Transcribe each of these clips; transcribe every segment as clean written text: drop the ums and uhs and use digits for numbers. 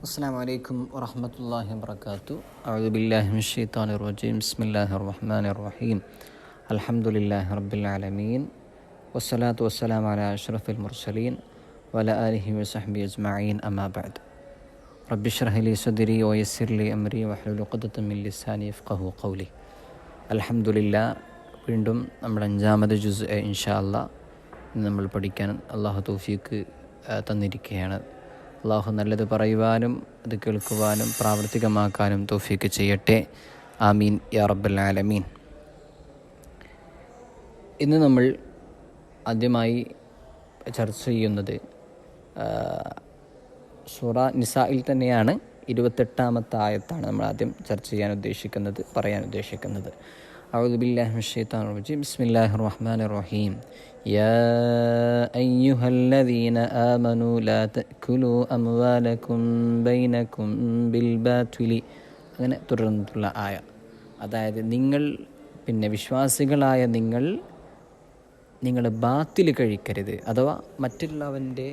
السلام عليكم ورحمة الله وبركاته. أعوذ بالله من الشيطان الرجيم. بسم الله الرحمن الرحيم. الحمد لله رب العالمين والصلاة والسلام على أشرف المرسلين وعلى آله وصحبه أجمعين. أما بعد. رب اشرح لي صدري ويسر لي أمري واحلل عقدة من لساني يفقهوا قولي. الحمد لله. വീണ്ടും നമ്മുടെ 5ാമത് ജുസ് ഇൻഷാ അല്ലാഹ് നമ്മൾ പഠിക്കാൻ അല്ലാഹു തൗഫീഖ് തന്നിരിക്കുകയാണ്. അള്ളാഹു നല്ലത് പറയുവാനും അത് കേൾക്കുവാനും പ്രാവർത്തികമാക്കാനും തൗഫീഖ് ചെയ്യട്ടെ. ആമീൻ യാ റബ്ബൽ ആലമീൻ. ഇന്ന് നമ്മൾ ആദ്യമായി ചർച്ച ചെയ്യുന്നത് സൂറ നിസായിൽ തന്നെയാണ്. 28ാമത്തെ ആയത്താണ് നമ്മൾ ആദ്യം ചർച്ച ചെയ്യാൻ ഉദ്ദേശിക്കുന്നത്, പറയാൻ ഉദ്ദേശിക്കുന്നത്. أعوذ بالله من الشيطان الرجيم. بسم الله الرحمن الرحيم. يا أيها الذين آمنوا لا تأكلوا أموالكم بينكم بالباطل. അങ്ങനെ തുടർന്നിട്ടുള്ള ആയ, അതായത് നിങ്ങൾ വിശ്വാസികളായ നിങ്ങൾ ബാത്തിൽ കഴിക്കരുത്, അഥവാ മറ്റുള്ളവൻ്റെ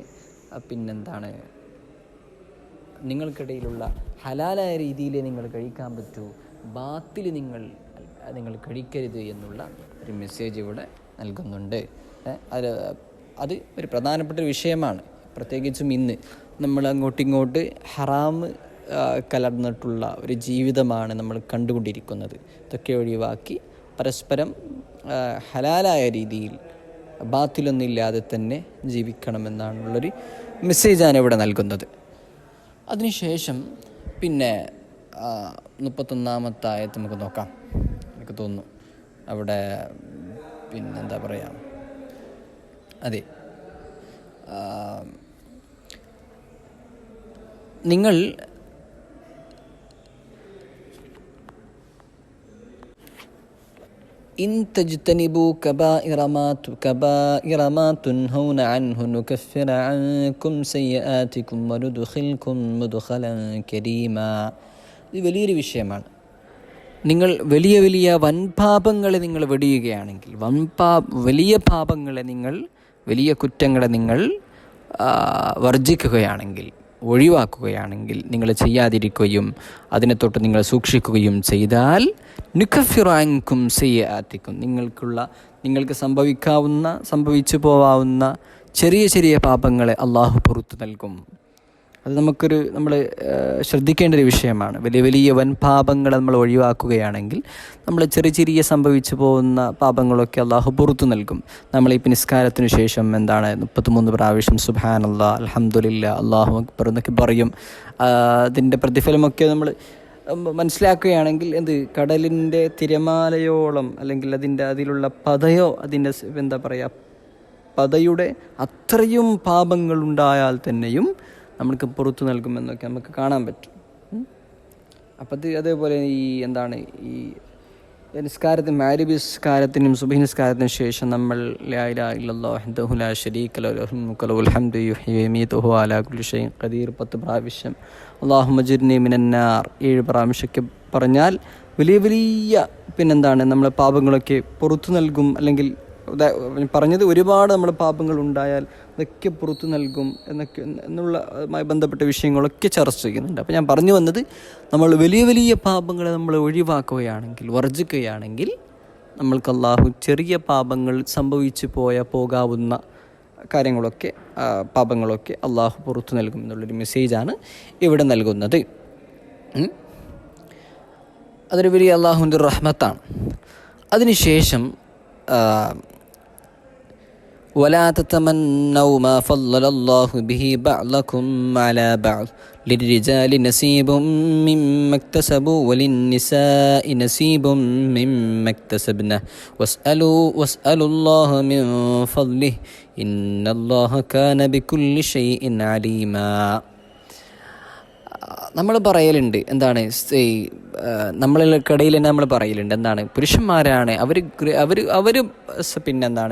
നിങ്ങൾക്കിടയിലുള്ള ഹലാലായ രീതിയിൽ നിങ്ങൾ കഴിക്കാൻ പറ്റൂ, ബാത്തിൽ നിങ്ങൾ കഴിക്കരുത് എന്നുള്ള ഒരു മെസ്സേജ് ഇവിടെ നൽകുന്നുണ്ട്. അത് ഒരു പ്രധാനപ്പെട്ട ഒരു വിഷയമാണ്. പ്രത്യേകിച്ചും ഇന്ന് നമ്മൾ അങ്ങോട്ടിങ്ങോട്ട് ഹറാം കലർന്നിട്ടുള്ള ഒരു ജീവിതമാണ് നമ്മൾ കണ്ടുകൊണ്ടിരിക്കുന്നത്. ഇതൊക്കെ ഒഴിവാക്കി പരസ്പരം ഹലാലായ രീതിയിൽ ബാത്തിലൊന്നുമില്ലാതെ തന്നെ ജീവിക്കണമെന്നാണുള്ളൊരു മെസ്സേജാണ് ഇവിടെ നൽകുന്നത്. അതിനുശേഷം 31ാമത്തെ ആയത്ത് നമുക്ക് നോക്കാം. എനിക്ക് തോന്നുന്നു അവിടെ എന്താ പറയുക, അതെ, നിങ്ങൾ ഇൻ തജ്തനിബു കബാഇറ മാ തുൻഹൗന അൻഹു നുകഫിറ അൻകും സയ്യിആതികും വനുദ്ഖിൽകും മുദ്ഖലൻ കരീമാ. ഇത് വലിയൊരു വിഷയമാണ്. നിങ്ങൾ വലിയ വൻപാപങ്ങളെ നിങ്ങൾ വെടിയുകയാണെങ്കിൽ, വലിയ കുറ്റങ്ങളെ നിങ്ങൾ വർജിക്കുകയാണെങ്കിൽ, ഒഴിവാക്കുകയാണെങ്കിൽ, നിങ്ങൾ ചെയ്യാതിരിക്കുകയും അതിനെ തൊട്ട് നിങ്ങൾ സൂക്ഷിക്കുകയും ചെയ്താൽ നുകഫിറു അൻകും സയ്യിആതികും, നിങ്ങൾക്ക് സംഭവിച്ചു പോവാവുന്ന ചെറിയ പാപങ്ങളെ അള്ളാഹു പുറത്തു നൽകും. അത് നമ്മൾ ശ്രദ്ധിക്കേണ്ട ഒരു വിഷയമാണ്. വലിയ വൻപാപങ്ങളെ നമ്മൾ ഒഴിവാക്കുകയാണെങ്കിൽ നമ്മൾ ചെറിയ സംഭവിച്ചു പോകുന്ന പാപങ്ങളൊക്കെ അള്ളാഹു പുറത്തു നൽകും. നമ്മളിപ്പോൾ നിസ്കാരത്തിനു ശേഷം 33 പ്രാവശ്യം സുബ്ഹാനല്ലാഹ്, അൽഹംദുലില്ലാഹ്, അല്ലാഹു അക്ബർ എന്നൊക്കെ പറയും. അതിൻ്റെ പ്രതിഫലമൊക്കെ നമ്മൾ മനസ്സിലാക്കുകയാണെങ്കിൽ കടലിൻ്റെ തിരമാലയോളം, അല്ലെങ്കിൽ അതിലുള്ള പതയോ, അതിൻ്റെ പതയുടെ അത്രയും പാപങ്ങളുണ്ടായാൽ തന്നെയും നമ്മൾക്ക് പുറത്തു നൽകുമെന്നൊക്കെ നമുക്ക് കാണാൻ പറ്റും. അപ്പം അതേപോലെ ഈ മാരിബ് നിസ്കാരത്തിനും സുബ്ഹി നിസ്കാരത്തിനും ശേഷം നമ്മൾ ലാ ഇലാഹ ഇല്ലല്ലാഹു വഹ്ദഹു ലാ ശരീക ലഹു ലഹുൽ മുൽക്കു വലഹുൽ ഹംദു യുഹ്യി വയുമീതു വഹുവ അലാ കുല്ലി ഷൈഇൻ ഖദീർ 10 പ്രാവശ്യം, അല്ലാഹുമ്മ ജിർനി മിനന്നാർ 7 പ്രാവശ്യമൊക്കെ പറഞ്ഞാൽ വലിയ നമ്മളെ പാപങ്ങളൊക്കെ പുറത്തു നൽകും. അല്ലെങ്കിൽ പറഞ്ഞത് ഒരുപാട് നമ്മുടെ പാപങ്ങൾ ഉണ്ടായാൽ അതൊക്കെ പുറത്തു നൽകും എന്നുള്ളതുമായി ബന്ധപ്പെട്ട വിഷയങ്ങളൊക്കെ ചർച്ച ചെയ്യുന്നുണ്ട്. അപ്പോൾ ഞാൻ പറഞ്ഞു വന്നത്, നമ്മൾ വലിയ പാപങ്ങളെ നമ്മൾ ഒഴിവാക്കുകയാണെങ്കിൽ, വർജിക്കുകയാണെങ്കിൽ, നമ്മൾക്ക് അള്ളാഹു ചെറിയ പാപങ്ങൾ സംഭവിച്ചു പോകാവുന്ന കാര്യങ്ങളൊക്കെ, പാപങ്ങളൊക്കെ അള്ളാഹു പുറത്തു നൽകും എന്നുള്ളൊരു മെസ്സേജാണ് ഇവിടെ നൽകുന്നത്. അതൊരു വലിയ അള്ളാഹുവിൻ്റെ റഹ്മത്താണ്. അതിനുശേഷം ولا تتمنوا ما فضل الله به بعضكم على بعض للرجال نصيب مما اكتسبوا وللنساء نصيب مما اكتسبنا واسألوا الله من فضله إن الله كان بكل شيء عليما. നമ്മൾ പറയലുണ്ട്, നമ്മൾക്കിടയിൽ തന്നെ നമ്മൾ പറയലുണ്ട്, പുരുഷന്മാരാണ് അവർ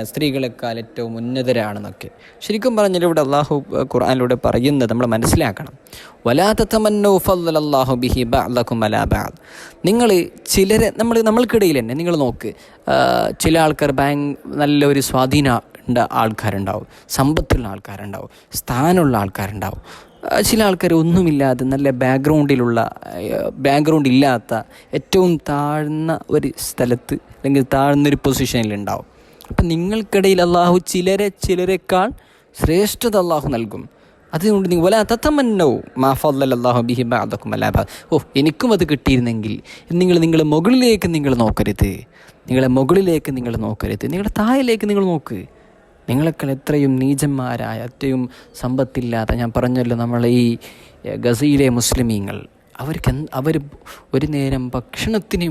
സ്ത്രീകളെക്കാൾ ഏറ്റവും ഉന്നതരാണെന്നൊക്കെ. ശരിക്കും പറഞ്ഞാൽ ഇവിടെ അള്ളാഹു ഖുർആനിലൂടെ പറയുന്നത് നമ്മൾ മനസ്സിലാക്കണം. വലാ തതമന്നൗ ഫളലല്ലാഹു ബിഹി ബഅദകും അലാ ബഅദ്. നിങ്ങൾ നമ്മൾക്കിടയിൽ തന്നെ നിങ്ങൾ നോക്ക്, ചില ആൾക്കാർ നല്ലൊരു സ്വാധീന ആൾക്കാരുണ്ടാവും, സമ്പത്തുള്ള ആൾക്കാരുണ്ടാവും, സ്ഥാനമുള്ള ആൾക്കാരുണ്ടാവും. ചില ആൾക്കാർ ഒന്നുമില്ലാതെ നല്ല ബാക്ക്ഗ്രൗണ്ട് ഇല്ലാത്ത ഏറ്റവും താഴ്ന്ന ഒരു സ്ഥലത്ത് അല്ലെങ്കിൽ താഴ്ന്നൊരു പൊസിഷനിലുണ്ടാവും. അപ്പം നിങ്ങൾക്കിടയിൽ അള്ളാഹു ചിലരെക്കാൾ ശ്രേഷ്ഠത അള്ളാഹു നൽകും. അതുകൊണ്ട് നിങ്ങൾ വലാ തതമന്നൗ മാ ഫളലല്ലാഹു ബിഹി ബഅദകും അലാ ബഅദ്. എനിക്കും അത് കിട്ടിയിരുന്നെങ്കിൽ. നിങ്ങളെ മുകളിലേക്ക് നിങ്ങൾ നോക്കരുത്. നിങ്ങളുടെ താഴേക്ക് നിങ്ങൾ നോക്ക്. നിങ്ങളെക്കാൾ എത്രയും നീചന്മാരായ, എത്രയും സമ്പത്തില്ലാത്ത, ഞാൻ പറഞ്ഞല്ലോ നമ്മളെ ഈ ഗസയിലെ മുസ്ലിമീങ്ങൾ, അവർ ഒരു നേരം ഭക്ഷണത്തിന്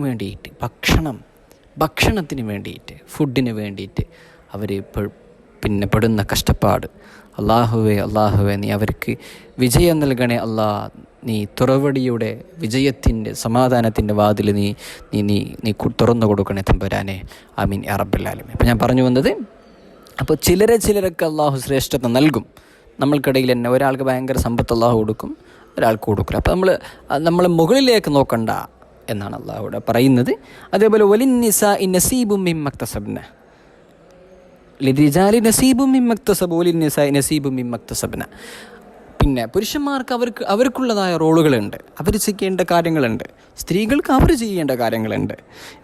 വേണ്ടിയിട്ട് ഫുഡിന് വേണ്ടിയിട്ട് അവർ പെടുന്ന കഷ്ടപ്പാട്. അള്ളാഹുവേ നീ അവർക്ക് വിജയം നൽകണേ നീ തുറവടിയുടെ വിജയത്തിൻ്റെ സമാധാനത്തിൻ്റെ വാതിൽ നീ തുറന്നു കൊടുക്കണേ തമ്പുരാനെ. ആമീൻ യാ റബ്ബൽ ആലമീൻ. അപ്പം ഞാൻ പറഞ്ഞു വന്നത്, അപ്പോൾ ചിലരൊക്കെ അള്ളാഹു ശ്രേഷ്ഠത നൽകും. നമ്മൾക്കിടയിൽ തന്നെ ഒരാൾക്ക് ഭയങ്കര സമ്പത്ത് അള്ളാഹു കൊടുക്കും, ഒരാൾക്ക് കൊടുക്കില്ല. അപ്പോൾ നമ്മൾ മുകളിലേക്ക് നോക്കണ്ട എന്നാണ് അള്ളാഹു ഇവിടെ പറയുന്നത്. അതേപോലെ വലിന്നിസാഇ നസീബും മിമ്മക്തസബ്ന ലിരിജാലി നസീബും മിമ്മക്തസബു വലിന്നിസാഇ നസീബും മിമ്മക്തസബ്ന. പിന്നെ പുരുഷന്മാർക്ക് അവർക്കുള്ളതായ റോളുകളുണ്ട്, അവർ ചെയ്യേണ്ട കാര്യങ്ങളുണ്ട്. സ്ത്രീകൾക്ക് അവർ ചെയ്യേണ്ട കാര്യങ്ങളുണ്ട്.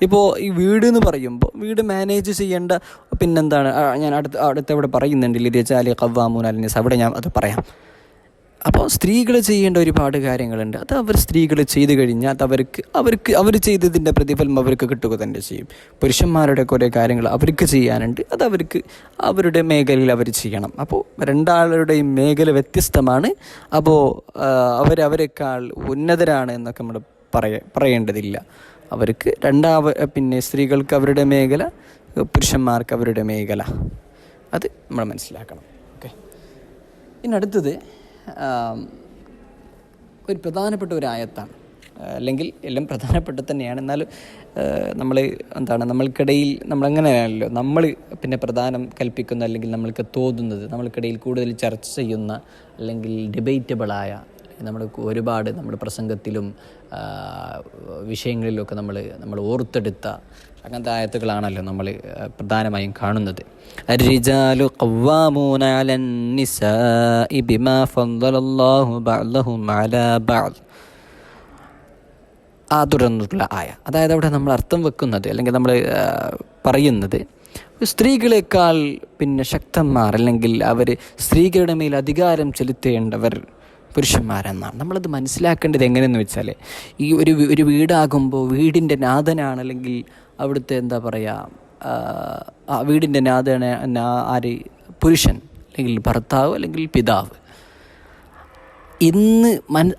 ഇപ്പോൾ ഈ വീട് എന്ന് പറയുമ്പോൾ വീട് മാനേജ് ചെയ്യേണ്ട പിന്നെന്താണ്, ഞാൻ അടുത്തവിടെ പറയുന്നുണ്ട് ലിരിജാലി ഖവ്വാമൂന അലൻ നിസാ, അവിടെ ഞാൻ അത് പറയാം. അപ്പോൾ സ്ത്രീകൾ ചെയ്യേണ്ട ഒരുപാട് കാര്യങ്ങളുണ്ട്. അത് സ്ത്രീകൾ ചെയ്തു കഴിഞ്ഞാൽ അവർ ചെയ്തതിൻ്റെ പ്രതിഫലം അവർക്ക് കിട്ടുക തന്നെ ചെയ്യും. പുരുഷന്മാരുടെ കുറേ കാര്യങ്ങൾ അവർക്ക് ചെയ്യാനുണ്ട്, അത് അവരുടെ മേഖലയിൽ അവർ ചെയ്യണം. അപ്പോൾ രണ്ടാളുടെയും മേഖല വ്യത്യസ്തമാണ്. അപ്പോൾ അവരെക്കാൾ ഉന്നതരാണ് എന്നൊക്കെ നമ്മൾ പറയേണ്ടതില്ല. അവർക്ക് പിന്നെ സ്ത്രീകൾക്ക് അവരുടെ മേഖല, പുരുഷന്മാർക്ക് അവരുടെ മേഖല, അത് നമ്മൾ മനസ്സിലാക്കണം. ഓക്കെ. ഇനി അടുത്തത് ഒരു പ്രധാനപ്പെട്ട ഒരു ആയത്താണ്, അല്ലെങ്കിൽ എല്ലാം പ്രധാനപ്പെട്ട തന്നെയാണ്. എന്നാലും നമ്മൾക്കിടയിൽ നമ്മളങ്ങനെയാണല്ലോ, നമ്മൾ പിന്നെ പ്രധാനം കൽപ്പിക്കുന്ന, അല്ലെങ്കിൽ നമ്മൾക്ക് തോന്നുന്നത്, നമ്മൾക്കിടയിൽ കൂടുതൽ ചർച്ച ചെയ്യുന്ന, അല്ലെങ്കിൽ ഡിബേറ്റബിളായ, ഒരുപാട് നമ്മുടെ പ്രസംഗത്തിലും വിഷയങ്ങളിലൊക്കെ നമ്മൾ ഓർത്തെടുത്ത അങ്ങനത്തെ ആയത്തുകളാണല്ലോ നമ്മൾ പ്രധാനമായും കാണുന്നത്. الرجال قوامون على النساء بما فضل الله بعضهم على بعض. തുടർന്നുള്ള ആയ, അതായത് അവിടെ നമ്മൾ അർത്ഥം വെക്കുന്നത്, അല്ലെങ്കിൽ നമ്മൾ പറയുന്നത്, സ്ത്രീകളെക്കാൾ പിന്നെ ശക്തന്മാർ, അല്ലെങ്കിൽ അവർ സ്ത്രീകളുടെ മേൽ അധികാരം ചെലുത്തേണ്ടവർ പുരുഷന്മാരെന്നാണ്. നമ്മളത് മനസ്സിലാക്കേണ്ടത് എങ്ങനെയെന്ന് വെച്ചാൽ, ഈ ഒരു വീടാകുമ്പോൾ വീടിൻ്റെ നാഥനാണ്, അല്ലെങ്കിൽ അവിടുത്തെ എന്താ പറയുക, വീടിൻ്റെ നാഥനാണ് ആര്? പുരുഷൻ, അല്ലെങ്കിൽ ഭർത്താവ്, അല്ലെങ്കിൽ പിതാവ്. ഇന്ന്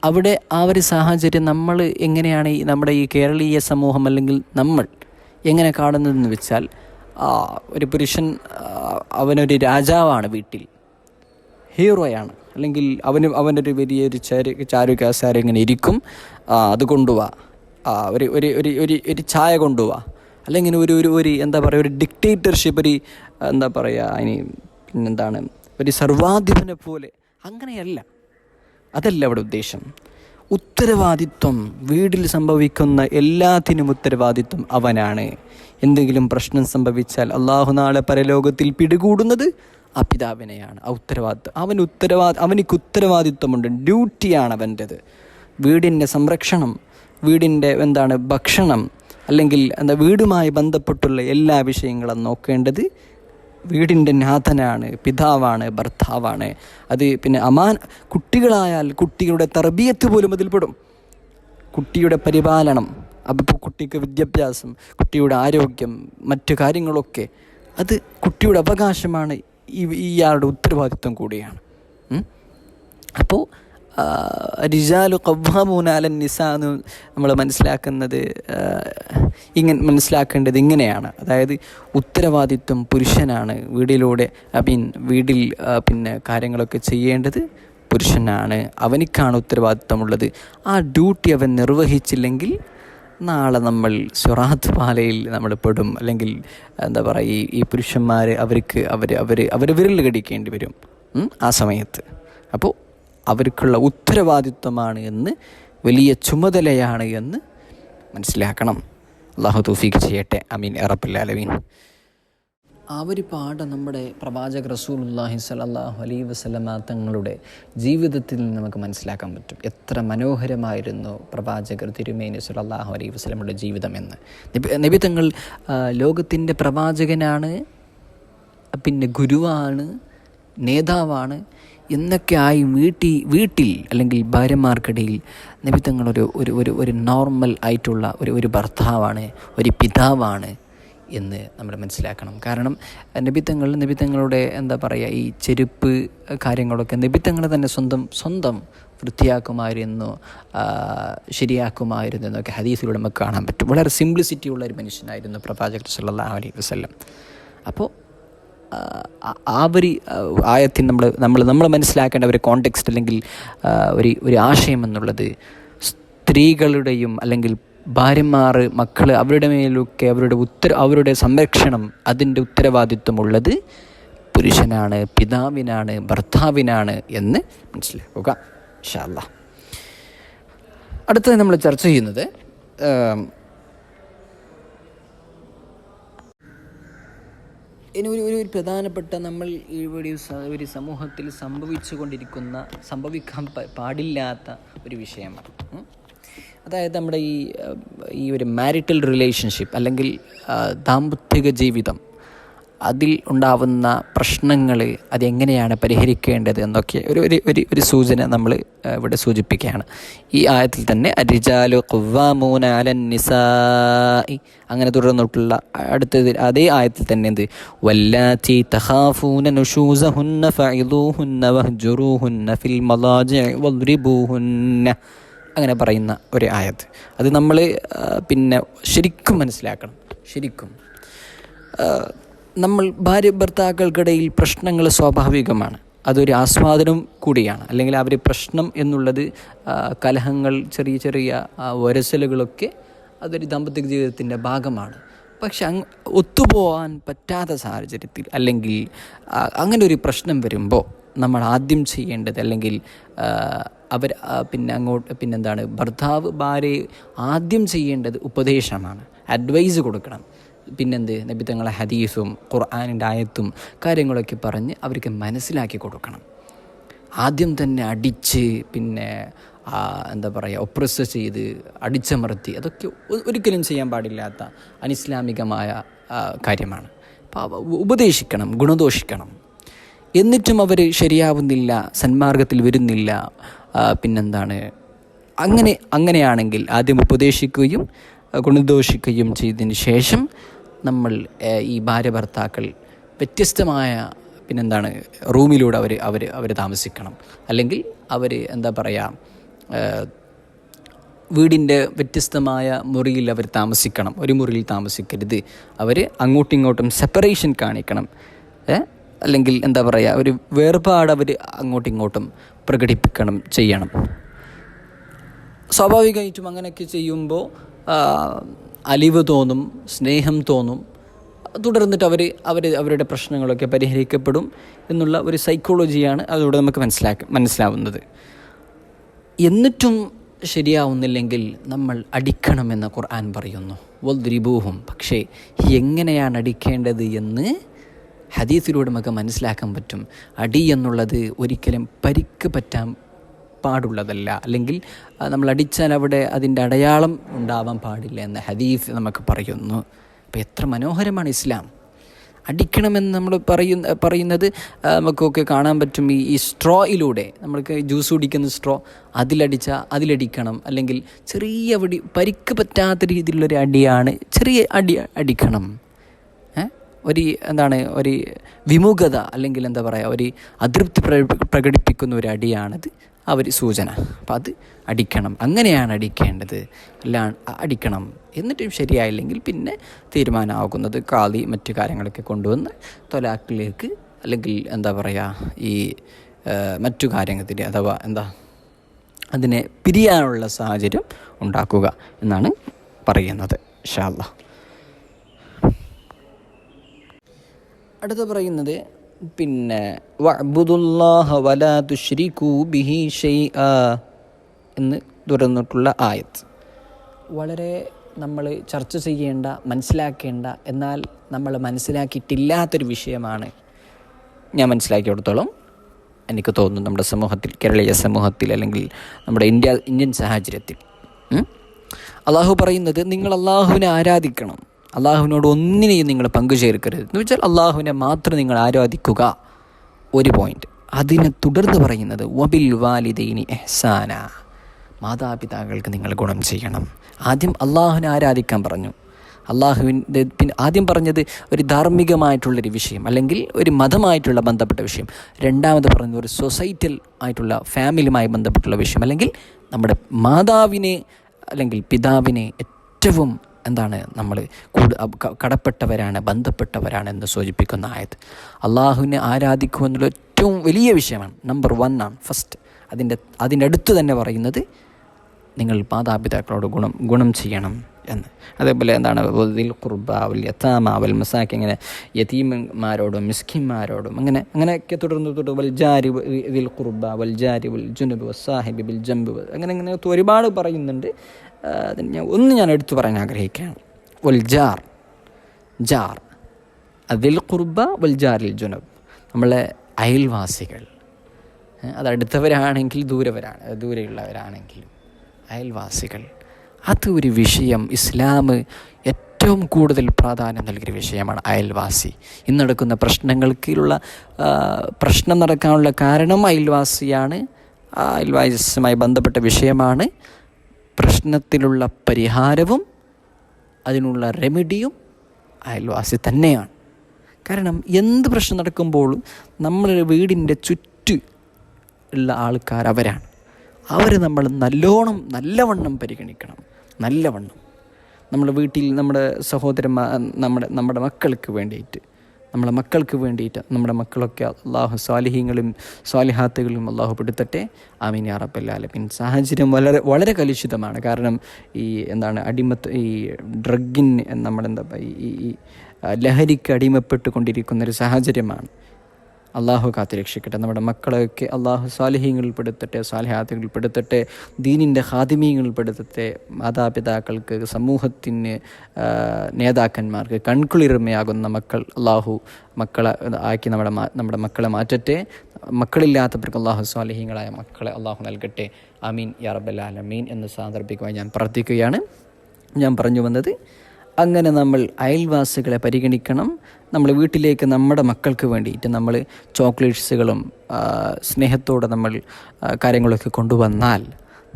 അവിടെ ആ ഒരു സാഹചര്യം നമ്മൾ എങ്ങനെയാണ് നമ്മുടെ ഈ കേരളീയ സമൂഹം, അല്ലെങ്കിൽ നമ്മൾ എങ്ങനെ കാണുന്നതെന്ന് വെച്ചാൽ, ഒരു പുരുഷൻ അവനൊരു രാജാവാണ്, വീട്ടിൽ ഹീറോയാണ്, അല്ലെങ്കിൽ അവനൊരു വലിയൊരു ചാരുകസേര ഇങ്ങനെ ഇരിക്കും, അത് കൊണ്ടുപോവാ, ഒരു ചായ കൊണ്ടുപോവാ, അല്ലെങ്കിൽ ഒരു എന്താ പറയുക, ഒരു ഡിക്റ്റേറ്റർഷിപ്പ്, ഒരു എന്താ പറയുക, അതിന് പിന്നെന്താണ്, ഒരു സർവാധിപനെ പോലെ. അങ്ങനെയല്ല, അതല്ല അവിടെ ഉദ്ദേശം. ഉത്തരവാദിത്വം, വീട്ടിൽ സംഭവിക്കുന്ന എല്ലാത്തിനും ഉത്തരവാദിത്വം അവനാണ്. എന്തെങ്കിലും പ്രശ്നം സംഭവിച്ചാൽ അള്ളാഹു നാളെ പരലോകത്തിൽ പിടികൂടുന്നത് ആ പിതാവിനെയാണ്. ആ ഉത്തരവാദിത്വം അവനിക്ക് ഉത്തരവാദിത്വമുണ്ട്, ഡ്യൂട്ടിയാണ് അവൻ്റെത്. വീടിൻ്റെ സംരക്ഷണം, വീടിൻ്റെ ഭക്ഷണം, അല്ലെങ്കിൽ വീടുമായി ബന്ധപ്പെട്ടുള്ള എല്ലാ വിഷയങ്ങളും നോക്കേണ്ടത് വീടിൻ്റെ നാഥനാണ്, പിതാവാണ്, ഭർത്താവാണ്. അത് പിന്നെ കുട്ടികളായാൽ കുട്ടികളുടെ തർബിയത്ത് പോലും അതിൽപ്പെടും. കുട്ടിയുടെ പരിപാലനം, അപ്പോൾ കുട്ടിക്ക് വിദ്യാഭ്യാസം, കുട്ടിയുടെ ആരോഗ്യം, മറ്റു കാര്യങ്ങളൊക്കെ അത് കുട്ടിയുടെ അവകാശമാണ്, ഇയാളുടെ ഉത്തരവാദിത്വം കൂടിയാണ്. അപ്പോൾ റിജാലു ഖവ്വാമൂന അലൻ നിസാ എന്ന് നമ്മൾ മനസ്സിലാക്കേണ്ടത് ഇങ്ങനെയാണ്. അതായത് ഉത്തരവാദിത്വം പുരുഷനാണ്, വീട്ടിൽ പിന്നെ കാര്യങ്ങളൊക്കെ ചെയ്യേണ്ടത് പുരുഷനാണ്, അവനിക്കാണ് ഉത്തരവാദിത്വമുള്ളത്. ആ ഡ്യൂട്ടി അവൻ നിർവഹിച്ചില്ലെങ്കിൽ നാളെ നമ്മൾ സിറാത്ത് പാലയിൽ നമ്മൾ പെടും, അല്ലെങ്കിൽ എന്താ പറയുക, ഈ പുരുഷന്മാർ അവർ വിരൽ കടിക്കേണ്ടി വരും ആ സമയത്ത്. അപ്പോൾ അവർക്കുള്ള ഉത്തരവാദിത്വമാണ് എന്ന്, വലിയ ചുമതലയാണ് എന്ന് മനസ്സിലാക്കണം. അല്ലാഹു തൗഫീഖ് ചെയ്യട്ടെ. ആമീൻ യാ റബ്ബൽ ആലമീൻ. ആ ഒരു പാഠം നമ്മുടെ പ്രവാചക റസൂലുള്ളാഹി സ്വല്ലല്ലാഹു അലൈഹി വസല്ലമ തങ്ങളുടെ ജീവിതത്തിൽ നിന്ന് നമുക്ക് മനസ്സിലാക്കാൻ പറ്റും. എത്ര മനോഹരമായിരുന്നു പ്രവാചകർ തിരുമേനി സ്വല്ലല്ലാഹു അലൈഹി വസല്ലമയുടെ ജീവിതമെന്ന്. നബി തങ്ങൾ ലോകത്തിൻ്റെ പ്രവാചകനാണ്, പിന്നെ ഗുരുവാണ്, നേതാവാണ് എന്നൊക്കെ ആയി വീട്ടിൽ അല്ലെങ്കിൽ ഭാര്യമാർക്കിടയിൽ നബി തങ്ങൾ ഒരു നോർമൽ ആയിട്ടുള്ള ഒരു ഭർത്താവാണ്, ഒരു പിതാവാണ് എന്ന് നമ്മൾ മനസ്സിലാക്കണം. കാരണം നബി തങ്ങളുടെ എന്താ പറയുക, ഈ ചെരുപ്പ് കാര്യങ്ങളൊക്കെ നബി തങ്ങൾ തന്നെ സ്വന്തം വൃത്തിയാക്കുമായിരുന്നു, ശരിയാക്കുമായിരുന്നു എന്നൊക്കെ ഹദീസിലൂടെ നമുക്ക് കാണാൻ പറ്റും. വളരെ സിംപ്ലിസിറ്റി ഉള്ള ഒരു മനുഷ്യനായിരുന്നു പ്രവാചകർ സല്ലല്ലാഹു അലൈഹി വസല്ലം. അപ്പോൾ ആ ഒരു ആയത്തിൽ നമ്മൾ മനസ്സിലാക്കേണ്ട ഒരു കോണ്ടെക്സ്റ്റ് അല്ലെങ്കിൽ ഒരു ആശയം എന്നുള്ളത്, സ്ത്രീകളുടെയും അല്ലെങ്കിൽ ഭാര്യമാർ, മക്കൾ, അവരുടെ മേലൊക്കെ അവരുടെ സംരക്ഷണം, അതിൻ്റെ ഉത്തരവാദിത്വമുള്ളത് പുരുഷനാണ്, പിതാവിനാണ്, ഭർത്താവിനാണ് എന്ന് മനസ്സിലാക്കുക ഇൻഷാ അല്ലാഹ്. അടുത്തത് നമ്മൾ ചർച്ച ചെയ്യുന്നത് ഇനി ഒരു പ്രധാനപ്പെട്ട നമ്മൾ ഇവിടെ ഒരു സമൂഹത്തിൽ സംഭവിക്കാൻ പാടില്ലാത്ത ഒരു വിഷയമാണ്. അതായത് നമ്മുടെ ഈ ഒരു മാരിറ്റൽ റിലേഷൻഷിപ്പ് അല്ലെങ്കിൽ ദാമ്പത്തിക ജീവിതം, അതിൽ ഉണ്ടാവുന്ന പ്രശ്നങ്ങൾ അതെങ്ങനെയാണ് പരിഹരിക്കേണ്ടത് എന്നൊക്കെ ഒരു സൂചന നമ്മൾ ഇവിടെ സൂചിപ്പിക്കുകയാണ്. ഈ ആയത്തിൽ തന്നെ അർരിജാലു ഖവ്വാമൂന അലൻ നിസാഇ അങ്ങനെ തുടർന്നിട്ടുള്ള അടുത്തത് അതേ ആയത്തിൽ തന്നെ എന്ത്, വല്ലാത്തി തഖാഫൂന നുശൂസഹുന്ന ഫഇദൂഹുന്ന വഹ്ജുറൂഹുന്ന ഫിൽ മളാജിഇ വദ്രിബൂഹുന്ന അങ്ങനെ പറയുന്ന ഒരു ആയത്ത്. അത് നമ്മൾ പിന്നെ ശരിക്കും മനസ്സിലാക്കണം. ശരിക്കും നമ്മൾ ഭാര്യ ഭർത്താക്കൾക്കിടയിൽ പ്രശ്നങ്ങൾ സ്വാഭാവികമാണ്, അതൊരു ആസ്വാദനം കൂടിയാണ്. അല്ലെങ്കിൽ അവർ പ്രശ്നം എന്നുള്ളത് കലഹങ്ങൾ, ചെറിയ വരസലുകളൊക്കെ അതൊരു ദാമ്പത്യ ജീവിതത്തിൻ്റെ ഭാഗമാണ്. പക്ഷെ ഒത്തുപോകാൻ പറ്റാത്ത സാഹചര്യത്തിൽ അല്ലെങ്കിൽ അങ്ങനെ ഒരു പ്രശ്നം വരുമ്പോൾ നമ്മൾ ആദ്യം ചെയ്യേണ്ടത്, അല്ലെങ്കിൽ ഭർത്താവ് ഭാര്യയെ ആദ്യം ചെയ്യേണ്ടത് ഉപദേശമാണ്, അഡ്വൈസ് കൊടുക്കണം. നബി തങ്ങളെ ഹദീസും ഖുർആനിൻ്റെ ആയത്തും കാര്യങ്ങളൊക്കെ പറഞ്ഞ് അവർക്ക് മനസ്സിലാക്കി കൊടുക്കണം. ആദ്യം തന്നെ അടിച്ച് ഒപ്രസ് ചെയ്ത് അടിച്ചമർത്തി അതൊക്കെ ഒരിക്കലും ചെയ്യാൻ പാടില്ലാത്ത അനിസ്ലാമികമായ കാര്യമാണ്. ഉപദേശിക്കണം, ഗുണദോഷിക്കണം. എന്നിട്ടും അവർ ശരിയാവുന്നില്ല, സന്മാർഗത്തിൽ വരുന്നില്ല, അങ്ങനെയാണെങ്കിൽ ആദ്യം ഉപദേശിക്കുകയും ഗുണദോഷിക്കുകയും ചെയ്തതിന് ശേഷം നമ്മൾ ഈ ഭാര്യ ഭർത്താക്കൾ വ്യത്യസ്തമായ റൂമിലൂടെ അവർ താമസിക്കണം. അല്ലെങ്കിൽ അവർ വീടിൻ്റെ വ്യത്യസ്തമായ മുറിയിൽ അവർ താമസിക്കണം. ഒരു മുറിയിൽ താമസിക്കരുത്. അവർ അങ്ങോട്ടും ഇങ്ങോട്ടും സെപ്പറേഷൻ കാണിക്കണം. അല്ലെങ്കിൽ ഒരു വേർപാട് അവർ അങ്ങോട്ടും ഇങ്ങോട്ടും ചെയ്യണം. സ്വാഭാവികമായിട്ടും അങ്ങനെയൊക്കെ ചെയ്യുമ്പോൾ അലിവ് തോന്നും, സ്നേഹം തോന്നും. തുടർന്നിട്ട് അവരുടെ പ്രശ്നങ്ങളൊക്കെ പരിഹരിക്കപ്പെടും എന്നുള്ള ഒരു സൈക്കോളജിയാണ് അതിലൂടെ നമുക്ക് മനസ്സിലാവുന്നത്. എന്നിട്ടും ശരിയാവുന്നില്ലെങ്കിൽ നമ്മൾ അടിക്കണമെന്ന് ഖുർആൻ പറയുന്നു. വദ്രിബൂഹും. പക്ഷേ എങ്ങനെയാണ് അടിക്കേണ്ടത് എന്ന് ഹദീസിലൂടെ നമുക്ക് മനസ്സിലാക്കാൻ പറ്റും. അടി എന്നുള്ളത് ഒരിക്കലും പരിക്ക് പറ്റാൻ പാടുള്ളതല്ല, അല്ലെങ്കിൽ നമ്മൾ അടിച്ചാൽ അവിടെ അതിൻ്റെ അടയാളം ഉണ്ടാവാൻ പാടില്ല എന്ന് ഹദീസ് നമുക്ക് പറയുന്നു. അപ്പോൾ എത്ര മനോഹരമാണ് ഇസ്ലാം. അടിക്കണമെന്ന് നമ്മൾ പറയുന്നത് നമുക്കൊക്കെ കാണാൻ പറ്റും. ഈ സ്ട്രോയിലൂടെ നമ്മൾക്ക് ജ്യൂസ് കുടിക്കുന്ന സ്ട്രോ അതിലടിക്കണം. അല്ലെങ്കിൽ ചെറിയ പരിക്ക് പറ്റാത്ത രീതിയിലുള്ളൊരു അടിയാണ്, ചെറിയ അടിക്കണം. ഒരു വിമുഖത അല്ലെങ്കിൽ ഒരു അതൃപ്തി പ്രകടിപ്പിക്കുന്ന ഒരു അടിയാണത് സൂചന. അപ്പം അത് അടിക്കണം. അങ്ങനെയാണ് അടിക്കേണ്ടത്. അടിക്കണം. എന്നിട്ടും ശരിയായില്ലെങ്കിൽ പിന്നെ തീരുമാനമാകുന്നത് ഖാദി മറ്റു കാര്യങ്ങളൊക്കെ കൊണ്ടുവന്ന് തൊലാഖിലേക്ക്, അല്ലെങ്കിൽ ഈ മറ്റു കാര്യത്തിൽ അതിനെ പിരിയാനുള്ള സാഹചര്യം ഉണ്ടാക്കുക എന്നാണ് പറയുന്നത്. ഇൻഷാ അല്ലാഹ്. അടുത്ത പറയുന്നത് വഅ്ബുദുല്ലാഹ വലാ തുശ്രികൂ ബിഹി ഷൈആ എന്ന് തുടർന്നിട്ടുള്ള ആയത്ത്. വളരെ നമ്മൾ ചർച്ച ചെയ്യേണ്ട, മനസ്സിലാക്കേണ്ട, എന്നാൽ നമ്മൾ മനസ്സിലാക്കിയിട്ടില്ലാത്തൊരു വിഷയമാണ് ഞാൻ മനസ്സിലാക്കിയെടുത്തോളം എനിക്ക് തോന്നുന്നു നമ്മുടെ സമൂഹത്തിൽ, കേരളീയ സമൂഹത്തിൽ, അല്ലെങ്കിൽ നമ്മുടെ ഇന്ത്യൻ സാഹചര്യത്തിൽ. അള്ളാഹു പറയുന്നത് നിങ്ങൾ അള്ളാഹുവിനെ ആരാധിക്കണം, അള്ളാഹുവിനോട് ഒന്നിനെയും നിങ്ങൾ പങ്കുചേർക്കരുത് എന്ന് വെച്ചാൽ അള്ളാഹുവിനെ മാത്രം നിങ്ങൾ ആരാധിക്കുക. ഒരു പോയിന്റ്. അതിനെ തുടർന്ന് പറയുന്നത് വബിൽ വാലിദൈനി ഇഹ്സാന, മാതാപിതാക്കൾക്ക് നിങ്ങൾ ഗുണം ചെയ്യണം. ആദ്യം അള്ളാഹുവിനെ ആരാധിക്കാൻ പറഞ്ഞു. അള്ളാഹുവിൻ്റെ പിന്നെ ആദ്യം പറഞ്ഞത് ഒരു ധാർമ്മികമായിട്ടുള്ളൊരു വിഷയം, അല്ലെങ്കിൽ ഒരു മതമായിട്ടുള്ള ബന്ധപ്പെട്ട വിഷയം. രണ്ടാമത് പറയുന്നത് ഒരു സൊസൈറ്റൽ ആയിട്ടുള്ള ഫാമിലിയുമായി ബന്ധപ്പെട്ടുള്ള വിഷയം, അല്ലെങ്കിൽ നമ്മുടെ മാതാവിനെ അല്ലെങ്കിൽ പിതാവിനെ ഏറ്റവും നമ്മൾ കടപ്പെട്ടവരാണ്, ബന്ധപ്പെട്ടവരാണ് എന്ന് സൂചിപ്പിക്കുന്ന ആയത്. അള്ളാഹുവിനെ ആരാധിക്കുക എന്നുള്ള ഏറ്റവും വലിയ വിഷയമാണ്, നമ്പർ 1 ആണ്, ഫസ്റ്റ്. അതിൻ്റെ അടുത്ത് തന്നെ പറയുന്നത് നിങ്ങൾ മാതാപിതാക്കളോട് ഗുണം ചെയ്യണം എന്ന്. അതേപോലെ ദിൽ ഖുർബ വൽ യതാമ വൽ മസാകിൻ, ഇങ്ങനെ യതീമന്മാരോടും മിസ്കിന്മാരോടും അങ്ങനെയൊക്കെ തുടർന്ന് വൽ ജാരി ദിൽ ഖുർബ വൽ ജാരി വൽ ജുനുബ് വസ്സാഹിബി ബിൽ ജംബ്, അങ്ങനെ ഒരുപാട് പറയുന്നുണ്ട്. അതിന് ഞാൻ എടുത്തു പറയാൻ ആഗ്രഹിക്കുകയാണ്. വൽ ജാർ ദിൽ ഖുർബ വൽ ജാരിൽ ജുനുബ്, നമ്മളെ അയൽവാസികൾ, അത് അടുത്തവരാണെങ്കിൽ ദൂരെയുള്ളവരാണെങ്കിലും അയൽവാസികൾ, അതൊരു വിഷയം. ഇസ്ലാം ഏറ്റവും കൂടുതൽ പ്രാധാന്യം നൽകിയ വിഷയമാണ് അയൽവാസി. ഇന്ന് നടക്കുന്ന പ്രശ്നം നടക്കാനുള്ള കാരണം അയൽവാസിയാണ്. അയൽവാസിയുമായി ബന്ധപ്പെട്ട വിഷയമാണ്. പ്രശ്നത്തിലുള്ള പരിഹാരവും അതിനുള്ള റെമഡിയും അയൽവാസി തന്നെയാണ്. കാരണം എന്ത് പ്രശ്നം നടക്കുമ്പോഴും നമ്മുടെ വീടിൻ്റെ ചുറ്റ് ഉള്ള ആൾക്കാർ അവരാണ്. അവർ നമ്മൾ നല്ലവണ്ണം പരിഗണിക്കണം. നമ്മുടെ വീട്ടിൽ നമ്മുടെ സഹോദരന്മാർ, നമ്മുടെ മക്കൾക്ക് വേണ്ടിയിട്ട്, നമ്മുടെ മക്കളൊക്കെ അള്ളാഹു സ്വാലിഹാത്തുകളും അള്ളാഹു പെടുത്തട്ടെ. ആമീൻ യാ റബ്ബൽ ആലമീൻ. സാഹചര്യം വളരെ കലുഷിതമാണ്. കാരണം ഈ ഡ്രഗിന് ഈ ലഹരിക്ക് അടിമപ്പെട്ടുകൊണ്ടിരിക്കുന്നൊരു സാഹചര്യമാണ്. അള്ളാഹു കാത്ത് രക്ഷിക്കട്ടെ. നമ്മുടെ മക്കളെയൊക്കെ അള്ളാഹു സ്വാലിഹീങ്ങളിൽ പെടുത്തട്ടെ, സ്വാലിഹാത്തുകളിൽ പെടുത്തട്ടെ, ദീനിൻ്റെ ഖാദിമീങ്ങളിൽ പെടുത്തട്ടെ. മാതാപിതാക്കൾക്ക്, സമൂഹത്തിന്, നേതാക്കന്മാർക്ക് കൺകുളിർമയാകുന്ന അള്ളാഹു മക്കളെ ആക്കി നമ്മുടെ മക്കളെ മാറ്റട്ടെ. മക്കളില്ലാത്തവർക്ക് അള്ളാഹു സ്വാലിഹീങ്ങളായ മക്കളെ അള്ളാഹു നൽകട്ടെ. ആമീൻ യാ റബ്ബൽ ആലമീൻ എന്ന് സാന്ദർഭികമായി ഞാൻ പ്രാർത്ഥിക്കുകയാണ്. ഞാൻ പറഞ്ഞു വന്നത്, അങ്ങനെ നമ്മൾ അയൽവാസികളെ പരിഗണിക്കണം. നമ്മൾ വീട്ടിലേക്ക് നമ്മുടെ മക്കൾക്ക് വേണ്ടിയിട്ട് നമ്മൾ ചോക്ലേറ്റ്സുകളും സ്നേഹത്തോടെ നമ്മൾ കാര്യങ്ങളൊക്കെ കൊണ്ടുവന്നാൽ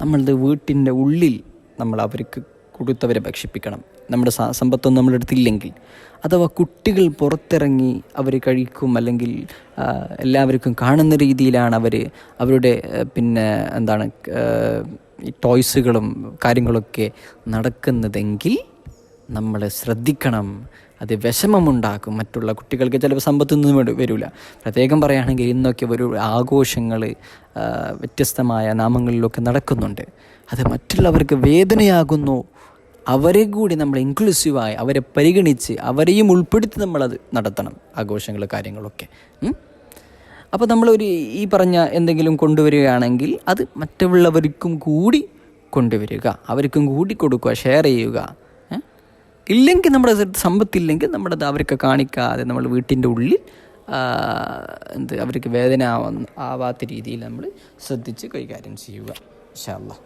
നമ്മളുടെ വീട്ടിൻ്റെ ഉള്ളിൽ നമ്മൾ അവർക്ക് കൊടുത്തവരെ ഭക്ഷിപ്പിക്കണം. നമ്മുടെ സമ്പത്തൊന്നും നമ്മളെടുത്തില്ലെങ്കിൽ, അഥവാ കുട്ടികൾ പുറത്തിറങ്ങി അവർ കഴിക്കും, അല്ലെങ്കിൽ എല്ലാവർക്കും കാണുന്ന രീതിയിലാണ് അവരുടെ ഈ ടോയ്സുകളും കാര്യങ്ങളൊക്കെ നടക്കുന്നതെങ്കിൽ നമ്മൾ ശ്രദ്ധിക്കണം. അത് വിഷമമുണ്ടാക്കും. മറ്റുള്ള കുട്ടികൾക്ക് ചിലപ്പോൾ സമ്പത്തൊന്നും വരില്ല. പ്രത്യേകം പറയുകയാണെങ്കിൽ ഇന്നൊക്കെ ഒരു ആഘോഷങ്ങൾ വ്യത്യസ്തമായ നാമങ്ങളിലൊക്കെ നടക്കുന്നുണ്ട്. അത് മറ്റുള്ളവർക്ക് വേദനയാകുന്നു. അവരെ കൂടി നമ്മൾ ഇൻക്ലൂസീവായി അവരെ പരിഗണിച്ച് അവരെയും ഉൾപ്പെടുത്തി നമ്മളത് നടത്തണം, ആഘോഷങ്ങൾ കാര്യങ്ങളൊക്കെ. അപ്പോൾ നമ്മളൊരു ഈ പറഞ്ഞ എന്തെങ്കിലും കൊണ്ടുവരികയാണെങ്കിൽ അത് മറ്റുള്ളവർക്കും കൂടി കൊണ്ടുവരിക, അവർക്കും കൂടി കൊടുക്കുക, ഷെയർ ചെയ്യുക. ഇല്ലെങ്കിൽ നമ്മുടെ സമ്പത്തില്ലെങ്കിൽ നമ്മളത് അവർക്ക് കാണിക്കാതെ നമ്മൾ വീട്ടിൻ്റെ ഉള്ളിൽ അവർക്ക് വേദന ആവാത്ത രീതിയിൽ നമ്മൾ ശ്രദ്ധിച്ച് കൈകാര്യം ചെയ്യുക ഇൻഷാ അല്ലാഹ്.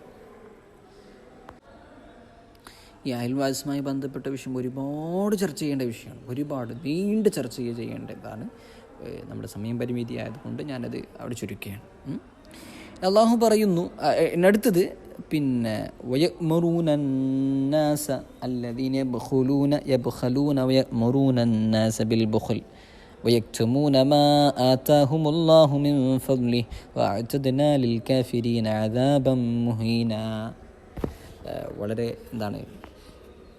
ഈ അയൽവാസിയുമായി ബന്ധപ്പെട്ട വിഷയം ഒരുപാട് ചർച്ച ചെയ്യേണ്ട വിഷയമാണ്. ഒരുപാട് നീണ്ട ചർച്ച ചെയ്യേണ്ടതാണ്. നമ്മുടെ സമയം പരിമിതി ആയതുകൊണ്ട് ഞാനത് അവിടെ ചുരുക്കുകയാണ്. അള്ളാഹു പറയുന്നു അടുത്തത്, പിന്നെ വയഅ്മുറൂന الناس الذين يبخلون ويأمرون الناس بالبخل ويكتمون ما آتاهم الله من فضله وأعتدنا للكافرين عذابا مهينا. വളരെ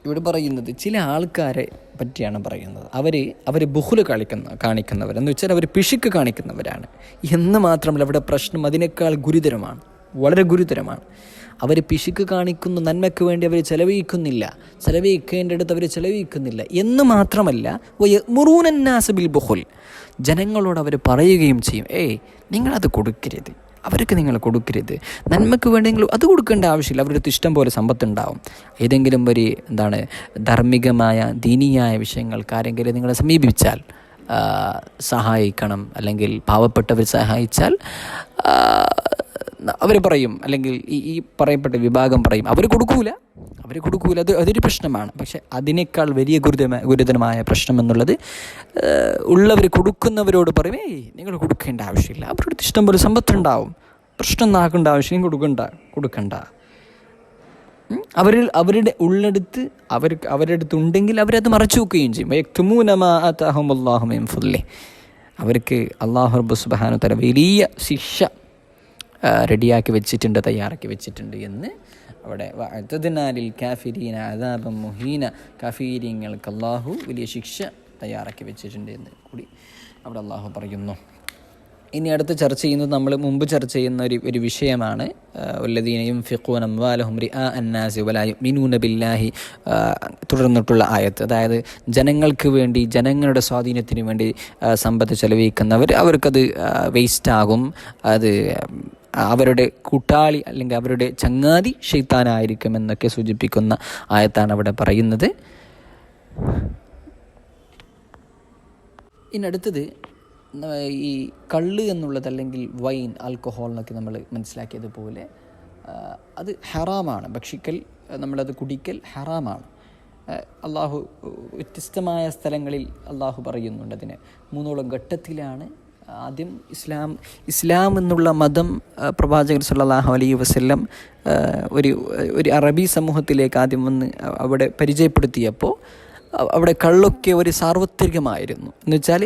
ഇവിടെ പറയുന്നത് ചില ആൾക്കാരെ പറ്റിയാണ് പറയുന്നത്. അവർ ബുഖുൽ കാണിക്കുന്നവർ എന്ന് വെച്ചാൽ അവർ പിശുക്ക് കാണിക്കുന്നവരാണ് എന്ന് മാത്രമല്ല, അവിടെ പ്രശ്നം അതിനേക്കാൾ ഗുരുതരമാണ്, വളരെ ഗുരുതരമാണ്. അവർ പിശുക്ക് കാണിക്കുന്നു, നന്മയ്ക്ക് വേണ്ടി അവർ ചെലവഴിക്കേണ്ടടുത്ത് അവർ ചെലവഴിക്കുന്നില്ല എന്ന് മാത്രമല്ല, വയഅ്മുറൂന الناس بالبخل, ജനങ്ങളോട് അവർ പറയുകയും ചെയ്യും, നിങ്ങളത് കൊടുക്കരുത്, അവർക്ക് നിങ്ങൾ കൊടുക്കരുത്. നന്മയ്ക്ക് വേണ്ടി നിങ്ങൾ അത് കൊടുക്കേണ്ട ആവശ്യമില്ല. അവരുടെ അടുത്ത് ഇഷ്ടം പോലെ സമ്പത്തുണ്ടാവും. ഏതെങ്കിലും ഒരു ധാർമ്മികമായ ദീനീയായ വിഷയങ്ങൾക്ക് ആരെങ്കിലും നിങ്ങളെ സമീപിച്ചാൽ സഹായിക്കണം, അല്ലെങ്കിൽ പാവപ്പെട്ടവർ സഹായിച്ചാൽ അവർ പറയും, അല്ലെങ്കിൽ ഈ പറയപ്പെട്ട വിഭാഗം പറയും അവർ കൊടുക്കൂല. അതൊരു പ്രശ്നമാണ്. പക്ഷെ അതിനേക്കാൾ വലിയ ഗുരുതരമായ പ്രശ്നം എന്നുള്ളത് ഉള്ളവർ കൊടുക്കുന്നവരോട് പറയും, നിങ്ങൾ കൊടുക്കേണ്ട ആവശ്യമില്ല, അവരുടെ അടുത്ത് ഇഷ്ടം പോലെ സമ്പത്തുണ്ടാവും, പ്രശ്നം ആക്കേണ്ട ആവശ്യം കൊടുക്കണ്ട. അവരുടെ ഉള്ളെടുത്ത് അവരുടെ അടുത്തുണ്ടെങ്കിൽ അവരത് മറച്ചു വെക്കുകയും ചെയ്യും. അവർക്ക് അല്ലാഹു റബ്ബ് സുബ്ഹാനഹു തആല വലിയ ശിക്ഷ റെഡിയാക്കി വെച്ചിട്ടുണ്ട്, തയ്യാറാക്കി വെച്ചിട്ടുണ്ട് എന്ന് അവിടെ വഅതദ്നാലിൽ കാഫിരീന അദാബൻ മുഹീന, കാഫിരീങ്ങൾക്ക് അല്ലാഹു വലിയ ശിക്ഷ തയ്യാറാക്കി വെച്ചിട്ടുണ്ട് എന്ന് കൂടി അവിടെ അല്ലാഹു പറയുന്നു. ഇനി അടുത്ത് ചർച്ച ചെയ്യുന്നത് നമ്മൾ മുമ്പ് ചർച്ച ചെയ്യുന്ന ഒരു വിഷയമാണ്. വല്ലദീന യുൻഫിഖൂന അംവാലഹും റിആ അന്നാസി വലാ യുഅ്മിനൂന ബില്ലാഹി, തുടർന്നിട്ടുള്ള ആയത്ത്. അതായത് ജനങ്ങൾക്ക് വേണ്ടി, ജനങ്ങളുടെ സ്വാധീനത്തിന് വേണ്ടി സമ്പത്ത് ചെലവഴിക്കുന്നവർ, അവർക്കത് വേസ്റ്റാകും. അത് അവരുടെ കൂട്ടാളി അല്ലെങ്കിൽ അവരുടെ ചങ്ങാതി ശൈത്താനായിരിക്കും എന്നൊക്കെ സൂചിപ്പിക്കുന്ന ആയത്താണ് അവിടെ പറയുന്നത്. ഇനി അടുത്തത് ഈ കള്ള് എന്നുള്ളത്, അല്ലെങ്കിൽ വൈൻ, ആൽക്കഹോൾ എന്നൊക്കെ നമ്മൾ മനസ്സിലാക്കിയതുപോലെ അത് ഹറാമാണ്. ഭക്ഷിക്കൽ, നമ്മളത് കുടിക്കൽ ഹറാമാണ്. അള്ളാഹു വ്യത്യസ്തമായ സ്ഥലങ്ങളിൽ അള്ളാഹു പറയുന്നുണ്ട് അതിന്. 3 ഘട്ടത്തിലാണ്. ആദ്യം ഇസ്ലാം എന്നുള്ള മതം പ്രവാചകർ സല്ലല്ലാഹു അലൈഹി വസല്ലം ഒരു അറബി സമൂഹത്തിലേക്ക് ആദ്യം വന്ന് അവിടെ പരിചയപ്പെടുത്തിയപ്പോൾ അവിടെ കള്ളൊക്കെ ഒരു സാർവത്രികമായിരുന്നു. എന്ന് വെച്ചാൽ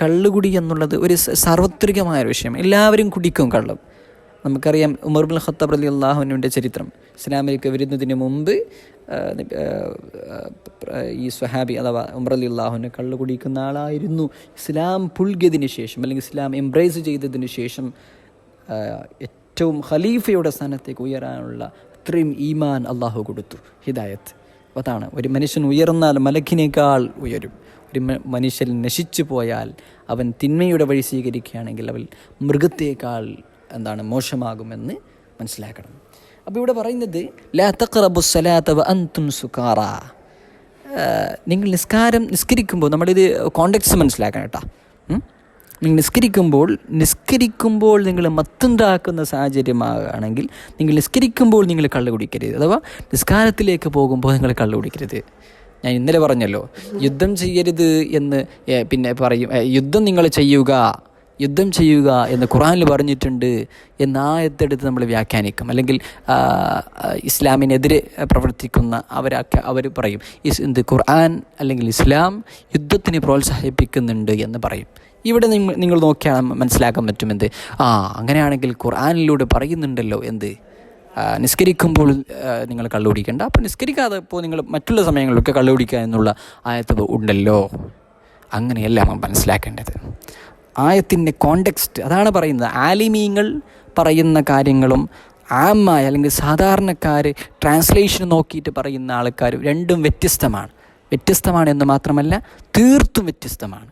കള്ളുകുടി എന്നുള്ളത് ഒരു സാർവത്രികമായ ഒരു വിഷയം. എല്ലാവരും കുടിക്കും കള്ള്. നമുക്കറിയാം ഉമർ ഇബ്നുൽ ഖത്താബ് റളിയല്ലാഹു അൻഹുവിൻ്റെ ചരിത്രം. ഇസ്ലാമിലേക്ക് വരുന്നതിന് മുമ്പ് ഈ സ്വഹാബി അഥവാ ഉമർ റളിയല്ലാഹു അൻഹു കള്ള് കുടിക്കുന്ന ആളായിരുന്നു. ഇസ്ലാം പുൽകിയതിന് ശേഷം, അല്ലെങ്കിൽ ഇസ്ലാം എംബ്രേസ് ചെയ്തതിന് ശേഷം ഏറ്റവും ഖലീഫയുടെ സ്ഥാനത്തേക്ക് ഉയരാനുള്ള അത്രയും ഈമാൻ അള്ളാഹു കൊടുത്തു, ഹിദായത്ത്. അതാണ്, ഒരു മനുഷ്യൻ ഉയർന്നാൽ മലക്കിനേക്കാൾ ഉയരും. ഒരു മനുഷ്യൻ നശിച്ചു പോയാൽ, അവൻ തിന്മയുടെ വഴി സ്വീകരിക്കുകയാണെങ്കിൽ അവൻ മൃഗത്തേക്കാൾ മോശമാകുമെന്ന് മനസ്സിലാക്കണം. അപ്പോൾ ഇവിടെ പറയുന്നത് ലാ തഖറബുസ് സലാത്ത വ അൻതും സുകാറ. നിങ്ങൾ നിസ്കരിക്കുമ്പോൾ, നമ്മളിത് കോണ്ടെക്സ്റ്റ് മനസ്സിലാക്കണം കേട്ടോ. നിങ്ങൾ നിസ്കരിക്കുമ്പോൾ നിങ്ങൾ മത്തുണ്ടാക്കുന്ന സാഹചര്യമാണെങ്കിൽ, നിങ്ങൾ നിസ്കരിക്കുമ്പോൾ നിങ്ങൾ കള്ള് കുടിക്കരുത്. അഥവാ നിസ്കാരത്തിലേക്ക് പോകുമ്പോൾ നിങ്ങൾ കള്ള് കുടിക്കരുത്. ഞാൻ ഇന്നലെ പറഞ്ഞല്ലോ, യുദ്ധം ചെയ്യരുത് എന്ന് പിന്നെ പറയും. യുദ്ധം ചെയ്യുക എന്ന് ഖുർആനിൽ പറഞ്ഞിട്ടുണ്ട് എന്ന ആയത്തെടുത്ത് നമ്മൾ വ്യാഖ്യാനിക്കും. അല്ലെങ്കിൽ ഇസ്ലാമിനെതിരെ പ്രവർത്തിക്കുന്ന അവർ പറയും ഖുർആൻ അല്ലെങ്കിൽ ഇസ്ലാം യുദ്ധത്തിന് പ്രോത്സാഹിപ്പിക്കുന്നുണ്ട് എന്ന് പറയും. ഇവിടെ നിങ്ങൾ നോക്കിയാൽ മനസ്സിലാക്കാൻ പറ്റും അങ്ങനെയാണെങ്കിൽ ഖുർആനിലൂടെ പറയുന്നുണ്ടല്ലോ നിസ്കരിക്കുമ്പോൾ നിങ്ങൾ കള്ളു കുടിക്കേണ്ട, അപ്പോൾ നിസ്കരിക്കാതെ ഇപ്പോൾ നിങ്ങൾ മറ്റുള്ള സമയങ്ങളിലൊക്കെ കള്ളു കുടിക്കുക എന്നുള്ള ആയത്ത് ഉണ്ടല്ലോ. അങ്ങനെയല്ല നമ്മൾ മനസ്സിലാക്കേണ്ടത്. ആയത്തിൻ്റെ കോണ്ടെക്സ്റ്റ് അതാണ് പറയുന്നത്. ആലിമീങ്ങൾ പറയുന്ന കാര്യങ്ങളും ആമായ അല്ലെങ്കിൽ സാധാരണക്കാർ ട്രാൻസ്ലേഷൻ നോക്കിയിട്ട് പറയുന്ന ആൾക്കാർ രണ്ടും വ്യത്യസ്തമാണ് എന്ന് മാത്രമല്ല തീർത്തും വ്യത്യസ്തമാണ്.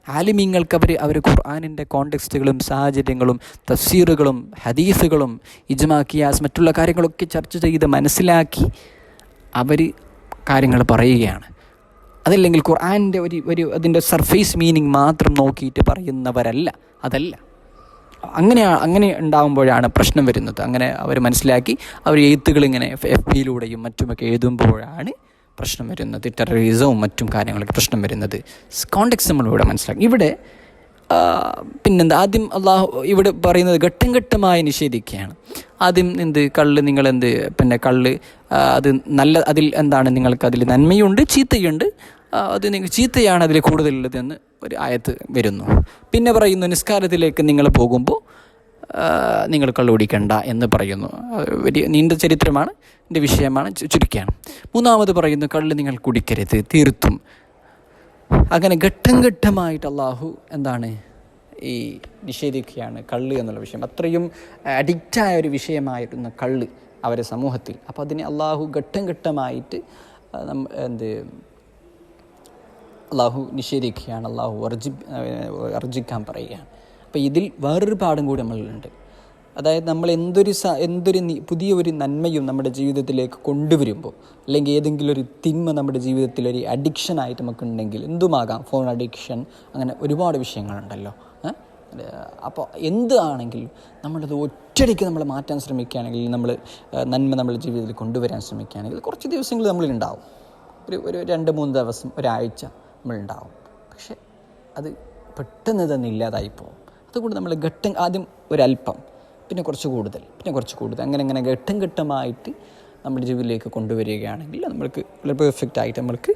ആലിമീങ്ങൾക്ക് അവർ ഖുർആനിൻ്റെ കോണ്ടെക്സ്റ്റുകളും സാഹചര്യങ്ങളും തഫ്സീറുകളും ഹദീസുകളും ഇജ്മാ ഖിയാസ് മറ്റുള്ള കാര്യങ്ങളൊക്കെ ചർച്ച ചെയ്ത് മനസ്സിലാക്കി അവർ കാര്യങ്ങൾ പറയുകയാണ്. അതല്ലെങ്കിൽ ഖുർആനിൻ്റെ അതിൻ്റെ സർഫേസ് മീനിങ് മാത്രം നോക്കിയിട്ട് പറയുന്നവരല്ല. അങ്ങനെ ഉണ്ടാകുമ്പോഴാണ് പ്രശ്നം വരുന്നത്. അങ്ങനെ അവർ മനസ്സിലാക്കി അവർ എഴുത്തുകളിങ്ങനെ FB-യിലൂടെയും മറ്റുമൊക്കെ എഴുതുമ്പോഴാണ് പ്രശ്നം വരുന്നത്. ടെററിസവും മറ്റും കാര്യങ്ങളൊക്കെ പ്രശ്നം വരുന്നത്. കോണ്ടെക്സ്റ്റ് നമ്മളിവിടെ മനസ്സിലാക്കി. ഇവിടെ പിന്നെന്താ, ആദ്യം അള്ളാഹു ഇവിടെ പറയുന്നത് ഘട്ടം ഘട്ടമായി നിഷേധിക്കുകയാണ്. ആദ്യം കള്ള് കള്ള് അത് നല്ല, അതിൽ നിങ്ങൾക്ക് അതിൽ നന്മയുണ്ട് ചീത്തയുണ്ട്. അത് ചീത്തയാണ് അതിൽ കൂടുതലുള്ളതെന്ന് ഒരു ആയത്ത് വരുന്നു. പിന്നെ പറയുന്നു നിസ്കാരത്തിലേക്ക് നിങ്ങൾ പോകുമ്പോൾ നിങ്ങൾ കള്ളു കുടിക്കണ്ട എന്ന് പറയുന്നു. വലിയ നീണ്ട ചരിത്രമാണ്, എൻ്റെ വിഷയമാണ്, ചുരുക്കിയാണ്. മൂന്നാമത് പറയുന്നു കള്ള് നിങ്ങൾ കുടിക്കരുത് തീർത്തും. അങ്ങനെ ഘട്ടം ഘട്ടമായിട്ട് അള്ളാഹു ഈ നിഷേധിക്കുകയാണ് കള്ള് എന്നുള്ള വിഷയം. അത്രയും അഡിക്റ്റായ ഒരു വിഷയമായിരുന്നു കള്ള് അവരുടെ സമൂഹത്തിൽ. അപ്പോൾ അതിനെ അള്ളാഹു ഘട്ടം ഘട്ടമായിട്ട് അള്ളാഹു നിഷേധിക്കുകയാണ്, അള്ളാഹു വർജിക്കാൻ പറയുകയാണ്. അപ്പോൾ ഇതിൽ വേറൊരു പാഠം കൂടി നമ്മളുണ്ട്. അതായത് നമ്മൾ പുതിയ ഒരു നന്മയും നമ്മുടെ ജീവിതത്തിലേക്ക് കൊണ്ടുവരുമ്പോൾ, അല്ലെങ്കിൽ ഏതെങ്കിലും ഒരു തിന്മ നമ്മുടെ ജീവിതത്തിൽ ഒരു അഡിക്ഷനായിട്ട് നമുക്കുണ്ടെങ്കിൽ, എന്തുമാകാം, ഫോൺ അഡിക്ഷൻ, അങ്ങനെ ഒരുപാട് വിഷയങ്ങളുണ്ടല്ലോ. അപ്പോൾ എന്ത് ആണെങ്കിലും നമ്മളത് ഒറ്റയടിക്ക് നമ്മൾ മാറ്റാൻ ശ്രമിക്കുകയാണെങ്കിൽ, നമ്മൾ നന്മ നമ്മുടെ ജീവിതത്തിൽ കൊണ്ടുവരാൻ ശ്രമിക്കുകയാണെങ്കിൽ കുറച്ച് ദിവസങ്ങൾ നമ്മളിലുണ്ടാവും. ഒരു 2-3 ദിവസം, ഒരാഴ്ച നമ്മളുണ്ടാവും. പക്ഷെ അത് പെട്ടെന്ന് തന്നെ ഇല്ലാതായിപ്പോവും. അതുകൊണ്ട് നമ്മൾ ആദ്യം ഒരല്പം, പിന്നെ കുറച്ച് കൂടുതൽ അങ്ങനെ ഘട്ടം ഘട്ടമായിട്ട് നമ്മുടെ ജീവിതത്തിലേക്ക് കൊണ്ടുവരികയാണെങ്കിൽ നമ്മൾക്ക് വളരെ പെർഫെക്റ്റായിട്ട് നമ്മൾക്ക്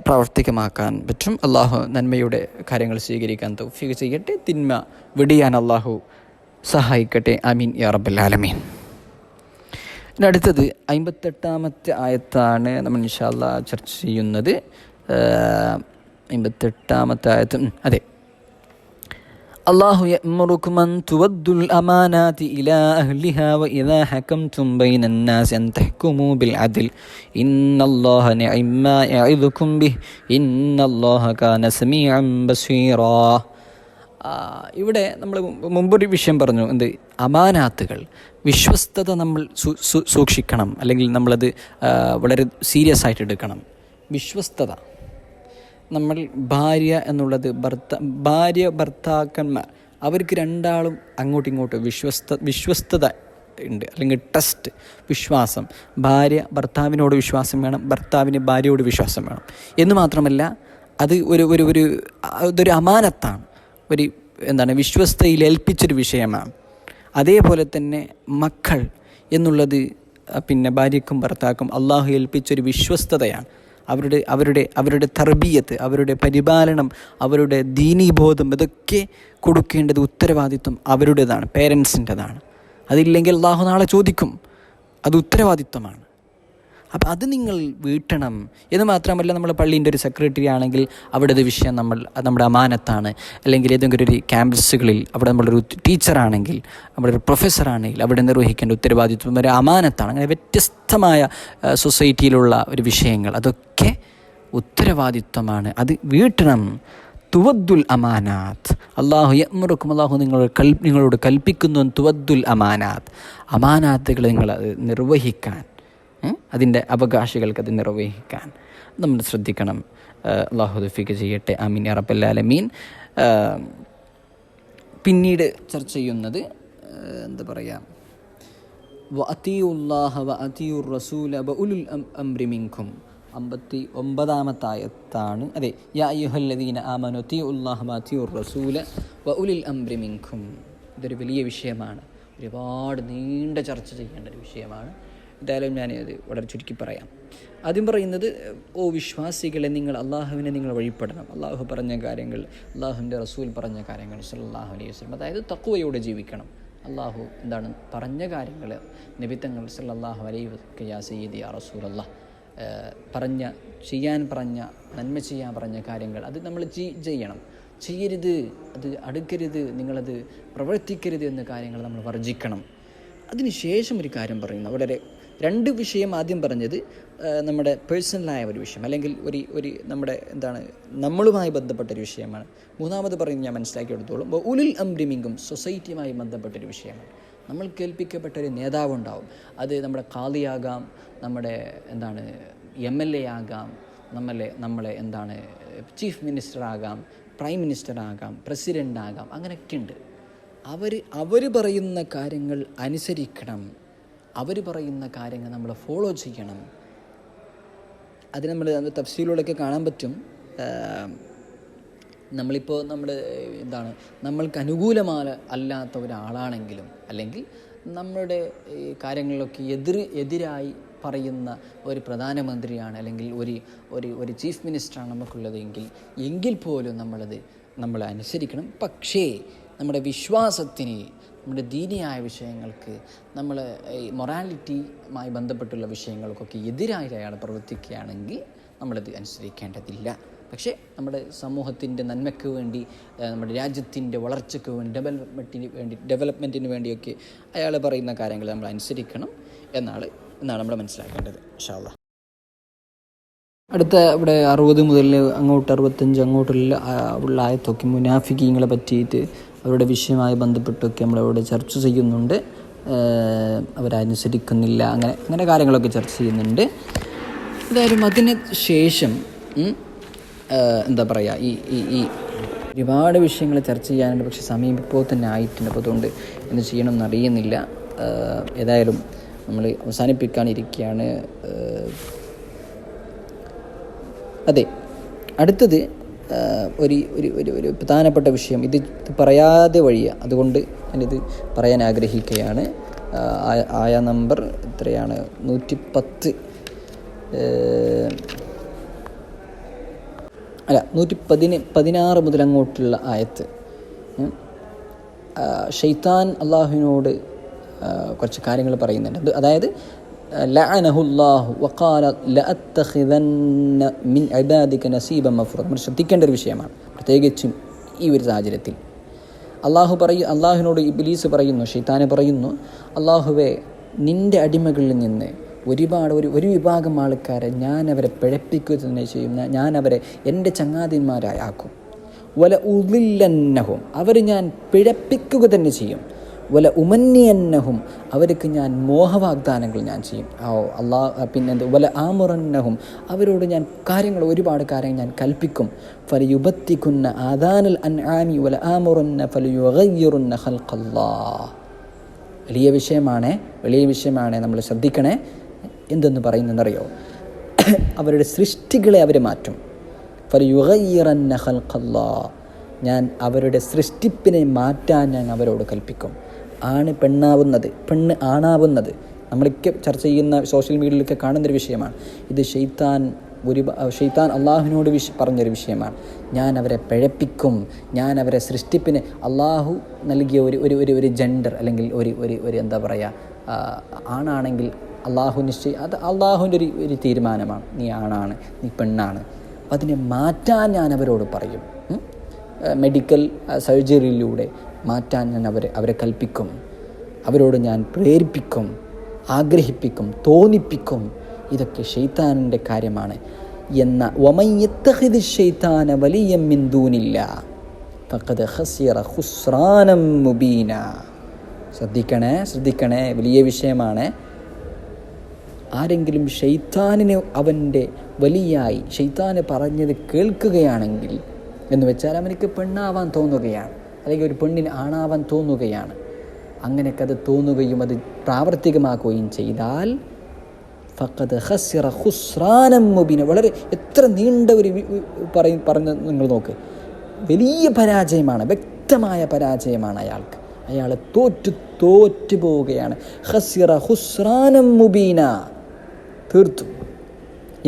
പ്രാവർത്തികമാക്കാൻ പറ്റും. അള്ളാഹു നന്മയുടെ കാര്യങ്ങൾ സ്വീകരിക്കാൻ തൗഫീഖ് ചെയ്യട്ടെ. തിന്മ വെടിയാൻ അള്ളാഹു സഹായിക്കട്ടെ. ആമീൻ യാ റബ്ബൽ ആലമീൻ. ഇനി അടുത്തത് 58-ാമത്തെ ആയത്താണ് നമ്മൾ ഇൻഷാ അല്ലാഹ് ചർച്ച ചെയ്യുന്നത്. 58-ാമത്തെ ആയത്ത്, അതെ, അല്ലാഹു യഅ്മുറുകും അൻ തുവദ്ദുൽ അമാനാതി ഇലാ അഹ്ലിഹാ വഇദാ ഹകംതും ബൈനൻ നാസി അൻ തഹ്കുമൂ ബിൽ അദ്ൽ ഇന്നല്ലാഹ നിഅമ്മാ യഇദുകും ബിഹി ഇന്നല്ലാഹ കാന സമീഅൻ ബസീറാ. ഇവിടെ നമ്മൾ മുമ്പൊരു വിഷയം പറഞ്ഞു, എന്ത്, അമാനാത്തുകൾ, വിശ്വസ്തത നമ്മൾ സൂക്ഷിക്കണം, അല്ലെങ്കിൽ നമ്മളത് വളരെ സീരിയസ് ആയിട്ട് എടുക്കണം. വിശ്വസ്തത, നമ്മൾ ഭാര്യ എന്നുള്ളത് ഭർത്താക്കന്മാർ, അവർക്ക് രണ്ടാളും അങ്ങോട്ടും ഇങ്ങോട്ടും വിശ്വസ്തത ഉണ്ട്, അല്ലെങ്കിൽ ട്രസ്റ്റ്, വിശ്വാസം. ഭാര്യ ഭർത്താവിനോട് വിശ്വാസം വേണം, ഭർത്താവിന് ഭാര്യയോട് വിശ്വാസം വേണം. എന്ന് മാത്രമല്ല, അത് അതൊരു അമാനത്താണ്, വിശ്വസ്തയിൽ ഏൽപ്പിച്ചൊരു വിഷയമാണ്. അതേപോലെ തന്നെ മക്കൾ എന്നുള്ളത് ഭാര്യയ്ക്കും ഭർത്താക്കും അള്ളാഹു ഏൽപ്പിച്ചൊരു വിശ്വസ്തതയാണ്. അവരുടെ തർബിയത്ത്, അവരുടെ പരിപാലനം, അവരുടെ ദീനീബോധം, ഇതൊക്കെ കൊടുക്കേണ്ടത് ഉത്തരവാദിത്വം അവരുടേതാണ്, പേരൻസിൻ്റെതാണ്. അതില്ലെങ്കിൽ അള്ളാഹു നാളെ ചോദിക്കും. അത് ഉത്തരവാദിത്വമാണ്. അപ്പം അത് നിങ്ങൾ വീട്ടണം. എന്ന് മാത്രമല്ല, നമ്മൾ പള്ളീൻ്റെ ഒരു സെക്രട്ടറി ആണെങ്കിൽ അവിടുത്തെ വിഷയം നമ്മുടെ അമാനത്താണ്. അല്ലെങ്കിൽ ഏതെങ്കിലും ഒരു ക്യാമ്പസുകളിൽ അവിടെ നമ്മളൊരു ടീച്ചറാണെങ്കിൽ, നമ്മുടെ ഒരു പ്രൊഫസറാണെങ്കിൽ അവിടെ നിർവഹിക്കേണ്ട ഉത്തരവാദിത്വം ഒരു അമാനത്താണ്. അങ്ങനെ വ്യത്യസ്തമായ സൊസൈറ്റിയിലുള്ള ഒരു വിഷയങ്ങൾ, അതൊക്കെ ഉത്തരവാദിത്വമാണ്. അത് വീട്ടണം. തുവദ്ദുൽ അമാനാത്ത്, അള്ളാഹു യഅ്മുറുക്കും, അള്ളാഹു നിങ്ങളോട് കൽപ്പിക്കുന്നു, തുവദ്ദുൽ അമാനാത്ത്, അമാനാത്തുകൾ നിങ്ങൾ നിർവഹിക്കാൻ, അതിൻ്റെ അവകാശികൾക്ക് അത് നിർവഹിക്കാൻ നമ്മൾ ശ്രദ്ധിക്കണം. അല്ലാഹു തൗഫീഖ് ചെയ്യട്ടെ. ആമീൻ യാ റബ്ബൽ ആലമീൻ. പിന്നീട് ചർച്ച ചെയ്യുന്നത് വഅതിഉല്ലാഹ വഅതിഉർ റസൂല വഉലുൽ അംരി മിൻകും. 59-ാമത്തെ ആയത്താണ്. അതെ, യാ അയ്യുഹല്ലദീന ആമനു അതിഉല്ലാഹ വഅതിഉർ റസൂല വഉലുൽ അംരി മിൻകും. ഇതൊരു വലിയ വിഷയമാണ്, ഒരുപാട് നീണ്ട ചർച്ച ചെയ്യേണ്ട ഒരു വിഷയമാണ്. എന്തായാലും ഞാനത് വളരെ ചുരുക്കി പറയാം. ആദ്യം പറയുന്നത്, ഓ വിശ്വാസികളെ, നിങ്ങൾ അള്ളാഹുവിനെ നിങ്ങൾ വഴിപ്പെടണം. അള്ളാഹു പറഞ്ഞ കാര്യങ്ങൾ, അള്ളാഹുവിൻ്റെ റസൂൽ പറഞ്ഞ കാര്യങ്ങൾ സല്ലല്ലാഹു അലൈഹി വസല്ലം, അതായത് തഖ്വയോടെ ജീവിക്കണം. അള്ളാഹു പറഞ്ഞ കാര്യങ്ങൾ, നബി തങ്ങൾ സല്ലല്ലാഹു അലൈഹി വസല്ലം യാ സയ്യിദി യാ റസൂലല്ലാഹ് ചെയ്യാൻ പറഞ്ഞ, നന്മ ചെയ്യാൻ പറഞ്ഞ കാര്യങ്ങൾ അത് നമ്മൾ ചെയ്യണം. ചെയ്യരുത്, അത് അടുക്കരുത്, നിങ്ങളത് പ്രവർത്തിക്കരുത് എന്ന കാര്യങ്ങൾ നമ്മൾ വർജിക്കണം. അതിനുശേഷം ഒരു കാര്യം പറയുന്നു. വളരെ 2 വിഷയം ആദ്യം പറഞ്ഞത് നമ്മുടെ പേഴ്സണലായ ഒരു വിഷയം, അല്ലെങ്കിൽ ഒരു നമ്മുടെ നമ്മളുമായി ബന്ധപ്പെട്ടൊരു വിഷയമാണ്. മൂന്നാമത് പറയുന്നത് ഞാൻ മനസ്സിലാക്കിയെടുത്തോളം ഉലുൽ അംരി മിൻകും, സൊസൈറ്റിയുമായി ബന്ധപ്പെട്ടൊരു വിഷയമാണ്. നമ്മൾ കേൾപ്പിക്കപ്പെട്ടൊരു നേതാവുണ്ടാവും. അത് നമ്മുടെ ഖാദിയാകാം, നമ്മുടെ MLA ആകാം, നമ്മളെ ചീഫ് മിനിസ്റ്റർ ആകാം, പ്രൈം മിനിസ്റ്റർ ആകാം, പ്രസിഡൻ്റ് ആകാം. അങ്ങനെയൊക്കെ ഉണ്ട്. അവർ പറയുന്ന കാര്യങ്ങൾ അനുസരിക്കണം. അവർ പറയുന്ന കാര്യങ്ങൾ നമ്മൾ ഫോളോ ചെയ്യണം. അത് നമ്മൾ തഫ്സീലുകളൊക്കെ കാണാൻ പറ്റും. നമ്മളിപ്പോൾ നമ്മൾക്ക് അല്ലാത്ത ഒരാളാണെങ്കിലും, അല്ലെങ്കിൽ നമ്മുടെ കാര്യങ്ങളിലൊക്കെ എതിരായി പറയുന്ന ഒരു പ്രധാനമന്ത്രിയാണ്, അല്ലെങ്കിൽ ഒരു ചീഫ് മിനിസ്റ്ററാണ് നമുക്കുള്ളത് എങ്കിൽ പോലും നമ്മൾ അനുസരിക്കണം. പക്ഷേ നമ്മുടെ വിശ്വാസത്തിന്, നമ്മുടെ ദീനിയായ വിഷയങ്ങൾക്ക്, നമ്മൾ മൊറാലിറ്റിയുമായി ബന്ധപ്പെട്ടുള്ള വിഷയങ്ങൾക്കൊക്കെ എതിരായി അയാൾ പ്രവർത്തിക്കുകയാണെങ്കിൽ നമ്മളത് അനുസരിക്കേണ്ടതില്ല. പക്ഷേ നമ്മുടെ സമൂഹത്തിൻ്റെ നന്മയ്ക്ക് വേണ്ടി, നമ്മുടെ രാജ്യത്തിൻ്റെ വളർച്ചയ്ക്ക് വേണ്ടി, ഡെവലപ്മെൻറ്റിന് വേണ്ടിയൊക്കെ അയാൾ പറയുന്ന കാര്യങ്ങൾ നമ്മൾ അനുസരിക്കണം എന്നാണ് നമ്മൾ മനസ്സിലാക്കേണ്ടത്. ഇൻഷാ അല്ലാഹ്. അടുത്ത ഇവിടെ 60 മുതൽ അങ്ങോട്ട് 65 അങ്ങോട്ടുള്ള ആയത്തൊക്കെ മുനാഫിക്കീങ്ങളെ പറ്റിയിട്ട് അവരുടെ വിഷയമായി ബന്ധപ്പെട്ടൊക്കെ നമ്മളവിടെ ചർച്ച ചെയ്യുന്നുണ്ട്. അവരനുസരിക്കുന്നില്ല, അങ്ങനെ കാര്യങ്ങളൊക്കെ ചർച്ച ചെയ്യുന്നുണ്ട്. ഏതായാലും അതിന് ശേഷം എന്താ പറയുക, ഈ ഒരുപാട് വിഷയങ്ങൾ ചർച്ച ചെയ്യാനുണ്ട്. പക്ഷേ സമയം ഇപ്പോൾ തന്നെ ആയിട്ടുണ്ട്. അപ്പോൾ അതുകൊണ്ട് എന്ത് ചെയ്യണമെന്ന് അറിയുന്നില്ല. ഏതായാലും നമ്മൾ അവസാനിപ്പിക്കാനിരിക്കുകയാണ്. അതെ, അടുത്തത് ഒരു പ്രധാനപ്പെട്ട വിഷയം, ഇത് പറയാതെ വഴിയ, അതുകൊണ്ട് ഞാനിത് പറയാൻ ആഗ്രഹിക്കുകയാണ്. ആയ നമ്പർ എത്രയാണ്? 110 അല്ല 116 മുതൽ അങ്ങോട്ടുള്ള ആയത്ത്. ശൈത്താൻ അള്ളാഹുവിനോട് കുറച്ച് കാര്യങ്ങൾ പറയുന്നുണ്ട്. അതായത് ലഅനഹുല്ലാഹു വഖാല ലഅത്തഖിദന്ന മിൻ ഇബാദിക നസീബൻ മഫ്റൂദ. നമ്മൾ ശ്രദ്ധിക്കേണ്ട ഒരു വിഷയമാണ്, പ്രത്യേകിച്ചും ഈ ഒരു സാഹചര്യത്തിൽ. അള്ളാഹുവിനോട് ഇബ്ലീസ് പറയുന്നു, ശൈത്താൻ പറയുന്നു, അള്ളാഹുവേ, നിൻ്റെ അടിമകളിൽ നിന്ന് ഒരു വിഭാഗം ആൾക്കാരെ ഞാൻ അവരെ പിഴപ്പിക്കുക തന്നെ ചെയ്യും, ഞാൻ അവരെ എൻ്റെ ചങ്ങാതിന്മാരാക്കും. വല ഉളില്ലന്നഹും, അവർ ഞാൻ പിഴപ്പിക്കുക തന്നെ ചെയ്യും. വല ഉമന്നിയന്നഹും, അവർക്ക് ഞാൻ മോഹവാഗ്ദാനങ്ങൾ ഞാൻ ചെയ്യും. പിന്നെന്ത്, വല ആമുറന്നഹും, അവരോട് ഞാൻ ഒരുപാട് കാര്യങ്ങൾ ഞാൻ കൽപ്പിക്കും. ഫലയുബത്തിക്കുന്ന ആദാനൽ അൻആമി വല ആമുറന്ന ഫലയുഗയ്യിറുന്ന ഖൽഖല്ലാഹ്. വലിയ വിഷയമാണ്, നമ്മൾ ശ്രദ്ധിക്കണേ. എന്തെന്ന് പറയുന്നതെന്നറിയോ? അവരുടെ സൃഷ്ടികളെ അവർ മാറ്റും. ഫലയുഗയ്യിറന്ന ഖൽഖല്ലാഹ്, ഞാൻ അവരുടെ സൃഷ്ടിപ്പിനെ മാറ്റാൻ ഞാൻ അവരോട് കൽപ്പിക്കും. ആണ് പെണ്ണാവുന്നത്, പെണ്ണ് ആണാവുന്നത് നമ്മളൊക്കെ ചർച്ച ചെയ്യുന്ന സോഷ്യൽ മീഡിയയിലൊക്കെ കാണുന്നൊരു വിഷയമാണ്. ഇത് ഷെയ്ത്താൻ അള്ളാഹുവിനോട് പറഞ്ഞൊരു വിഷയമാണ്. ഞാൻ അവരെ പിഴപ്പിക്കും, ഞാൻ അവരെ സൃഷ്ടിപ്പിന് അള്ളാഹു നൽകിയ ഒരു ജെൻഡർ, അല്ലെങ്കിൽ ഒരു എന്താ പറയുക, ആണാണെങ്കിൽ അള്ളാഹു അത് അള്ളാഹുവിൻ്റെ ഒരു തീരുമാനമാണ്. നീ ആണാണ്, നീ പെണ്ണാണ്, അപ്പം അതിനെ മാറ്റാൻ ഞാൻ അവരോട് പറയും. മെഡിക്കൽ സർജറിയിലൂടെ മാറ്റാൻ ഞാൻ അവരെ കൽപ്പിക്കും. അവരോട് ഞാൻ പ്രേരിപ്പിക്കും, ആഗ്രഹിപ്പിക്കും, തോന്നിപ്പിക്കും. ഇതൊക്കെ ശൈത്താനിൻ്റെ കാര്യമാണ്. എന്ന വമൻ യത്തഖിദ് ശൈത്താന വലിയ്യൻ മിൻ ദൂനില്ലാഹ് ഫഖദ് ഖസിറ ഖുസ്റാനം മുബീന. ശ്രദ്ധിക്കണേ, വലിയ വിഷയമാണ്. ആരെങ്കിലും ശൈത്താനിനെ അവൻ്റെ വലിയായി ശൈത്താന് പറഞ്ഞത് കേൾക്കുകയാണെങ്കിൽ, എന്ന് വെച്ചാൽ അവനക്ക് പെണ്ണാവാൻ തോന്നുകയാണ്, അല്ലെങ്കിൽ ഒരു പെണ്ണിന് ആണാവാൻ തോന്നുകയാണ്, അങ്ങനെയൊക്കെ അത് തോന്നുകയും അത് പ്രാവർത്തികമാക്കുകയും ചെയ്താൽ ഫഖദ് ഖസിറ ഖുസ്റാനം മുബീന. വളരെ എത്ര നീണ്ട ഒരു പറഞ്ഞ് നിങ്ങൾ നോക്ക്. വലിയ പരാജയമാണ്, വ്യക്തമായ പരാജയമാണ് അയാൾക്ക്. അയാൾ തോറ്റു പോവുകയാണ്. ഖസിറ ഖുസ്റാനം മുബീന, തീർത്തു.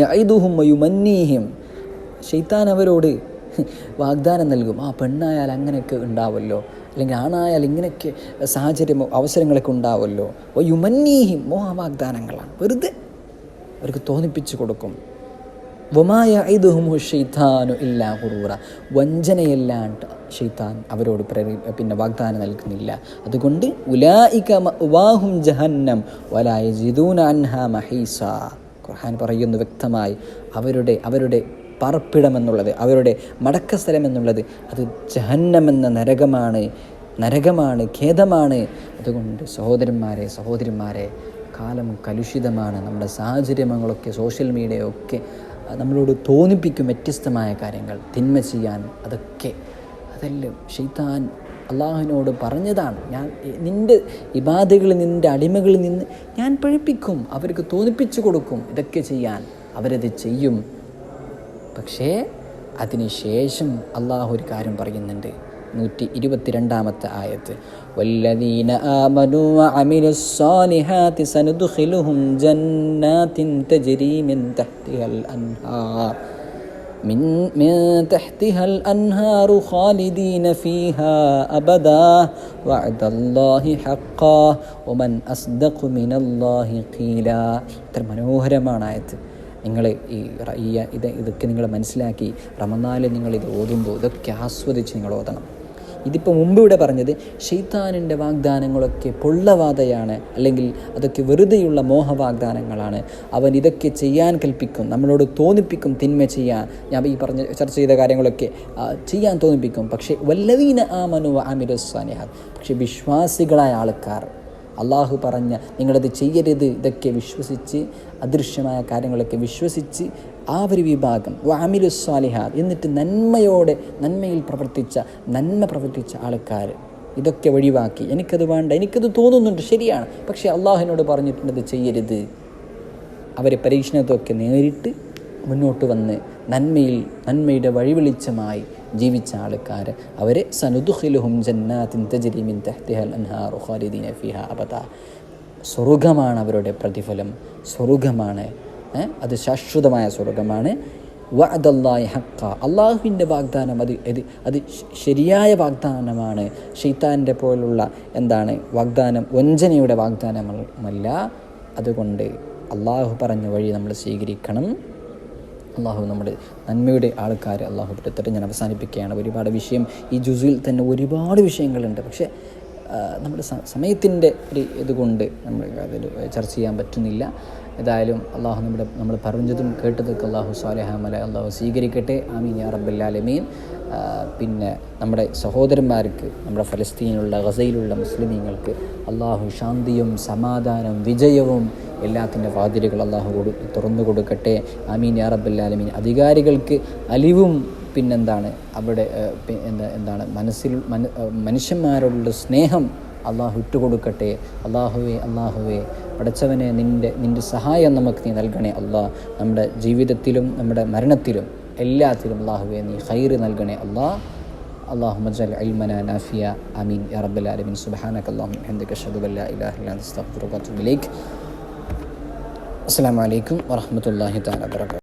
യഈദുഹും വയുമന്നീഹിം, ശൈത്താൻ അവരോട് വാഗ്ദാനം നൽകും. പെണ്ണായാൽ അങ്ങനെയൊക്കെ ഉണ്ടാവുമല്ലോ, അല്ലെങ്കിൽ ആണായാൽ ഇങ്ങനെയൊക്കെ സാഹചര്യമോ അവസരങ്ങളൊക്കെ ഉണ്ടാവുമല്ലോ. വയുമന്നീഹിം, മോഹവാഗ്ദാനങ്ങളാണ്, വെറുതെ അവർക്ക് തോന്നിപ്പിച്ചു കൊടുക്കും. വമാ യഈദുഹുമു ശൈത്താനു ഇല്ലാ ഗുറൂറ, വഞ്ചനയല്ലാണ്ട് ശൈത്താൻ അവരോട് വാഗ്ദാനം നൽകുന്നില്ല. അതുകൊണ്ട് ഉലൈക മഅവാഹും ജഹന്നം വലാ യജിദൂന അൻഹാ മഹീസ. ഖുർആൻ പറയുന്നു വ്യക്തമായി, അവരുടെ പാർപ്പിടമെന്നുള്ളത്, അവരുടെ മടക്കസ്ഥലം എന്നുള്ളത് അത് ജഹന്നം എന്ന നരകമാണ്, ഖേദമാണ്. അതുകൊണ്ട് സഹോദരന്മാരെ, കാലം കലുഷിതമാണ്. നമ്മുടെ സാഹചര്യങ്ങളൊക്കെ സോഷ്യൽ മീഡിയയൊക്കെ നമ്മളോട് തോന്നിപ്പിക്കും വ്യത്യസ്തമായ കാര്യങ്ങൾ, തിന്മ ചെയ്യാൻ. അതെല്ലാം ശൈത്താൻ അള്ളാഹുവിനോട് പറഞ്ഞതാണ്. ഞാൻ നിൻ്റെ ഇബാദകളിൽ, നിൻ്റെ അടിമകളിൽ നിന്ന് ഞാൻ പഴിപ്പിക്കും, അവർക്ക് തോന്നിപ്പിച്ചു കൊടുക്കും ഇതൊക്കെ ചെയ്യാൻ. അവരത് ചെയ്യും. പക്ഷേ അതിനുശേഷം അള്ളാഹു ഒരു കാര്യം പറയുന്നുണ്ട്. 122 ആയത്ത്, വല്ലദീന ആമനൂ വഅമിലുസ് സാലിഹാതി സനുദ്ഖിലുഹും ജന്നാത്തിൻ തജ്രി മിൻ തഹ്തിഹൽ അൻഹാറു ഖാലിദീന ഫീഹാ അബദാ വഅദല്ലാഹി ഹഖ്ഖാ വമൻ അസ്ദഖു മിനല്ലാഹി ഖീലാ. ഇത്ര മനോഹരമാണ് ആയത്ത്. നിങ്ങൾ ഇതൊക്കെ നിങ്ങൾ മനസ്സിലാക്കി റമദാനിൽ നിങ്ങളിത് ഓതുമ്പോൾ ഇതൊക്കെ ആസ്വദിച്ച് നിങ്ങൾ ഓതണം. ഇതിപ്പോൾ മുമ്പ് ഇവിടെ പറഞ്ഞത് ശൈത്താനിൻ്റെ വാഗ്ദാനങ്ങളൊക്കെ പൊള്ളവാതയാണ്, അല്ലെങ്കിൽ അതൊക്കെ വെറുതെയുള്ള മോഹവാഗ്ദാനങ്ങളാണ്. അവൻ ഇതൊക്കെ ചെയ്യാൻ കൽപ്പിക്കും, നമ്മളോട് തോന്നിപ്പിക്കും തിന്മ ചെയ്യാൻ. ഞാൻ ഈ ചർച്ച ചെയ്ത കാര്യങ്ങളൊക്കെ ചെയ്യാൻ തോന്നിപ്പിക്കും. പക്ഷേ വല്ലദീന ആമനു വഅമിലുസ് സാലിഹാത്ത്, പക്ഷേ വിശ്വാസികളായ ആൾക്കാർ, അള്ളാഹു പറഞ്ഞ നിങ്ങളത് ചെയ്യരുത് ഇതൊക്കെ വിശ്വസിച്ച്, അദൃശ്യമായ കാര്യങ്ങളൊക്കെ വിശ്വസിച്ച് ആ ഒരു വിഭാഗം വഅമിലുസ് സാലിഹാത്ത്, എന്നിട്ട് നന്മയിൽ നന്മ പ്രവർത്തിച്ച ആൾക്കാർ ഇതൊക്കെ ഒഴിവാക്കി, എനിക്കത് വേണ്ട, എനിക്കത് തോന്നുന്നുണ്ട് ശരിയാണ്, പക്ഷേ അള്ളാഹുവിനോട് പറഞ്ഞിട്ടുണ്ടത് ചെയ്യരുത്, അവരെ പരീക്ഷണത്തൊക്കെ നേരിട്ട് മുന്നോട്ട് വന്ന് നന്മയുടെ വഴിവെളിച്ചമായി ജീവിച്ച ആൾക്കാർ, അവരെ സനുദ്ഖിലുഹും ജന്നാത്തിൻ തജ്രി മിൻ തഹ്തിഹൽ അൻഹാറു ഖാലിദീന ഫീഹാ അബദ, സ്വർഗ്ഗമാണ് അവരുടെ പ്രതിഫലം, സ്വർഗ്ഗമാണ്, അത് ശാശ്വതമായ സ്വർഗ്ഗമാണ്. വഅദല്ലാഹി ഹഖ്ഖ, അള്ളാഹുവിൻ്റെ വാഗ്ദാനം അത് ശരിയായ വാഗ്ദാനമാണ്. ശൈത്താൻ്റെ പോലുള്ള വാഗ്ദാനം വഞ്ചനയുടെ വാഗ്ദാനമല്ല. അതുകൊണ്ട് അള്ളാഹു പറഞ്ഞ വഴി നമ്മൾ സ്വീകരിക്കണം. അള്ളാഹു നമ്മുടെ നന്മയുടെ ആൾക്കാർ അള്ളാഹു പെടുത്തിട്ട് ഞാൻ അവസാനിപ്പിക്കുകയാണ്. ഒരുപാട് വിഷയം ഈ ജുസിൽ തന്നെ ഒരുപാട് വിഷയങ്ങളുണ്ട്. പക്ഷേ നമ്മുടെ സമയത്തിൻ്റെ ഒരു ഇതുകൊണ്ട് നമ്മൾ അതിൽ ചർച്ച ചെയ്യാൻ പറ്റുന്നില്ല. ഏതായാലും അള്ളാഹു നമ്മൾ പറഞ്ഞതും കേട്ടതൊക്കെ അള്ളാഹു സ്വാലിഹാമല അള്ളാഹു സ്വീകരിക്കട്ടെ. ആമീൻ യാ റബ്ബൽ ആലമീൻ. പിന്നെ നമ്മുടെ സഹോദരന്മാർക്ക്, നമ്മുടെ ഫലസ്തീനിലുള്ള ഗസയിലുള്ള മുസ്ലിമീങ്ങൾക്ക് അള്ളാഹു ശാന്തിയും സമാധാനവും വിജയവും എല്ലാത്തിൻ്റെ വാതിലുകൾ അള്ളാഹു തുറന്നു കൊടുക്കട്ടെ. ആമീൻ യാ റബ്ബൽ ആലമീൻ. അധികാരികൾക്ക് അലിവും അവിടെ മനുഷ്യന്മാരോടുള്ള സ്നേഹം അള്ളാഹു ഇട്ടുകൊടുക്കട്ടെ. അള്ളാഹുവേ പടച്ചവനെ, നിൻ്റെ സഹായം നമുക്ക് നീ നൽകണേ അള്ളാഹ്. നമ്മുടെ ജീവിതത്തിലും നമ്മുടെ മരണത്തിലും എല്ലാത്തിലും അള്ളാഹുവേ നീ ഖൈറ് നൽകണേ അള്ളാഹ്. اللهم اجعل علمنا نافعا آمين يا رب العالمين. سبحانك اللهم وبحمدك أشهد أن لا إله إلا أنت أستغفرك وأتوب إليك. السلام عليكم ورحمة الله تعالى وبركاته.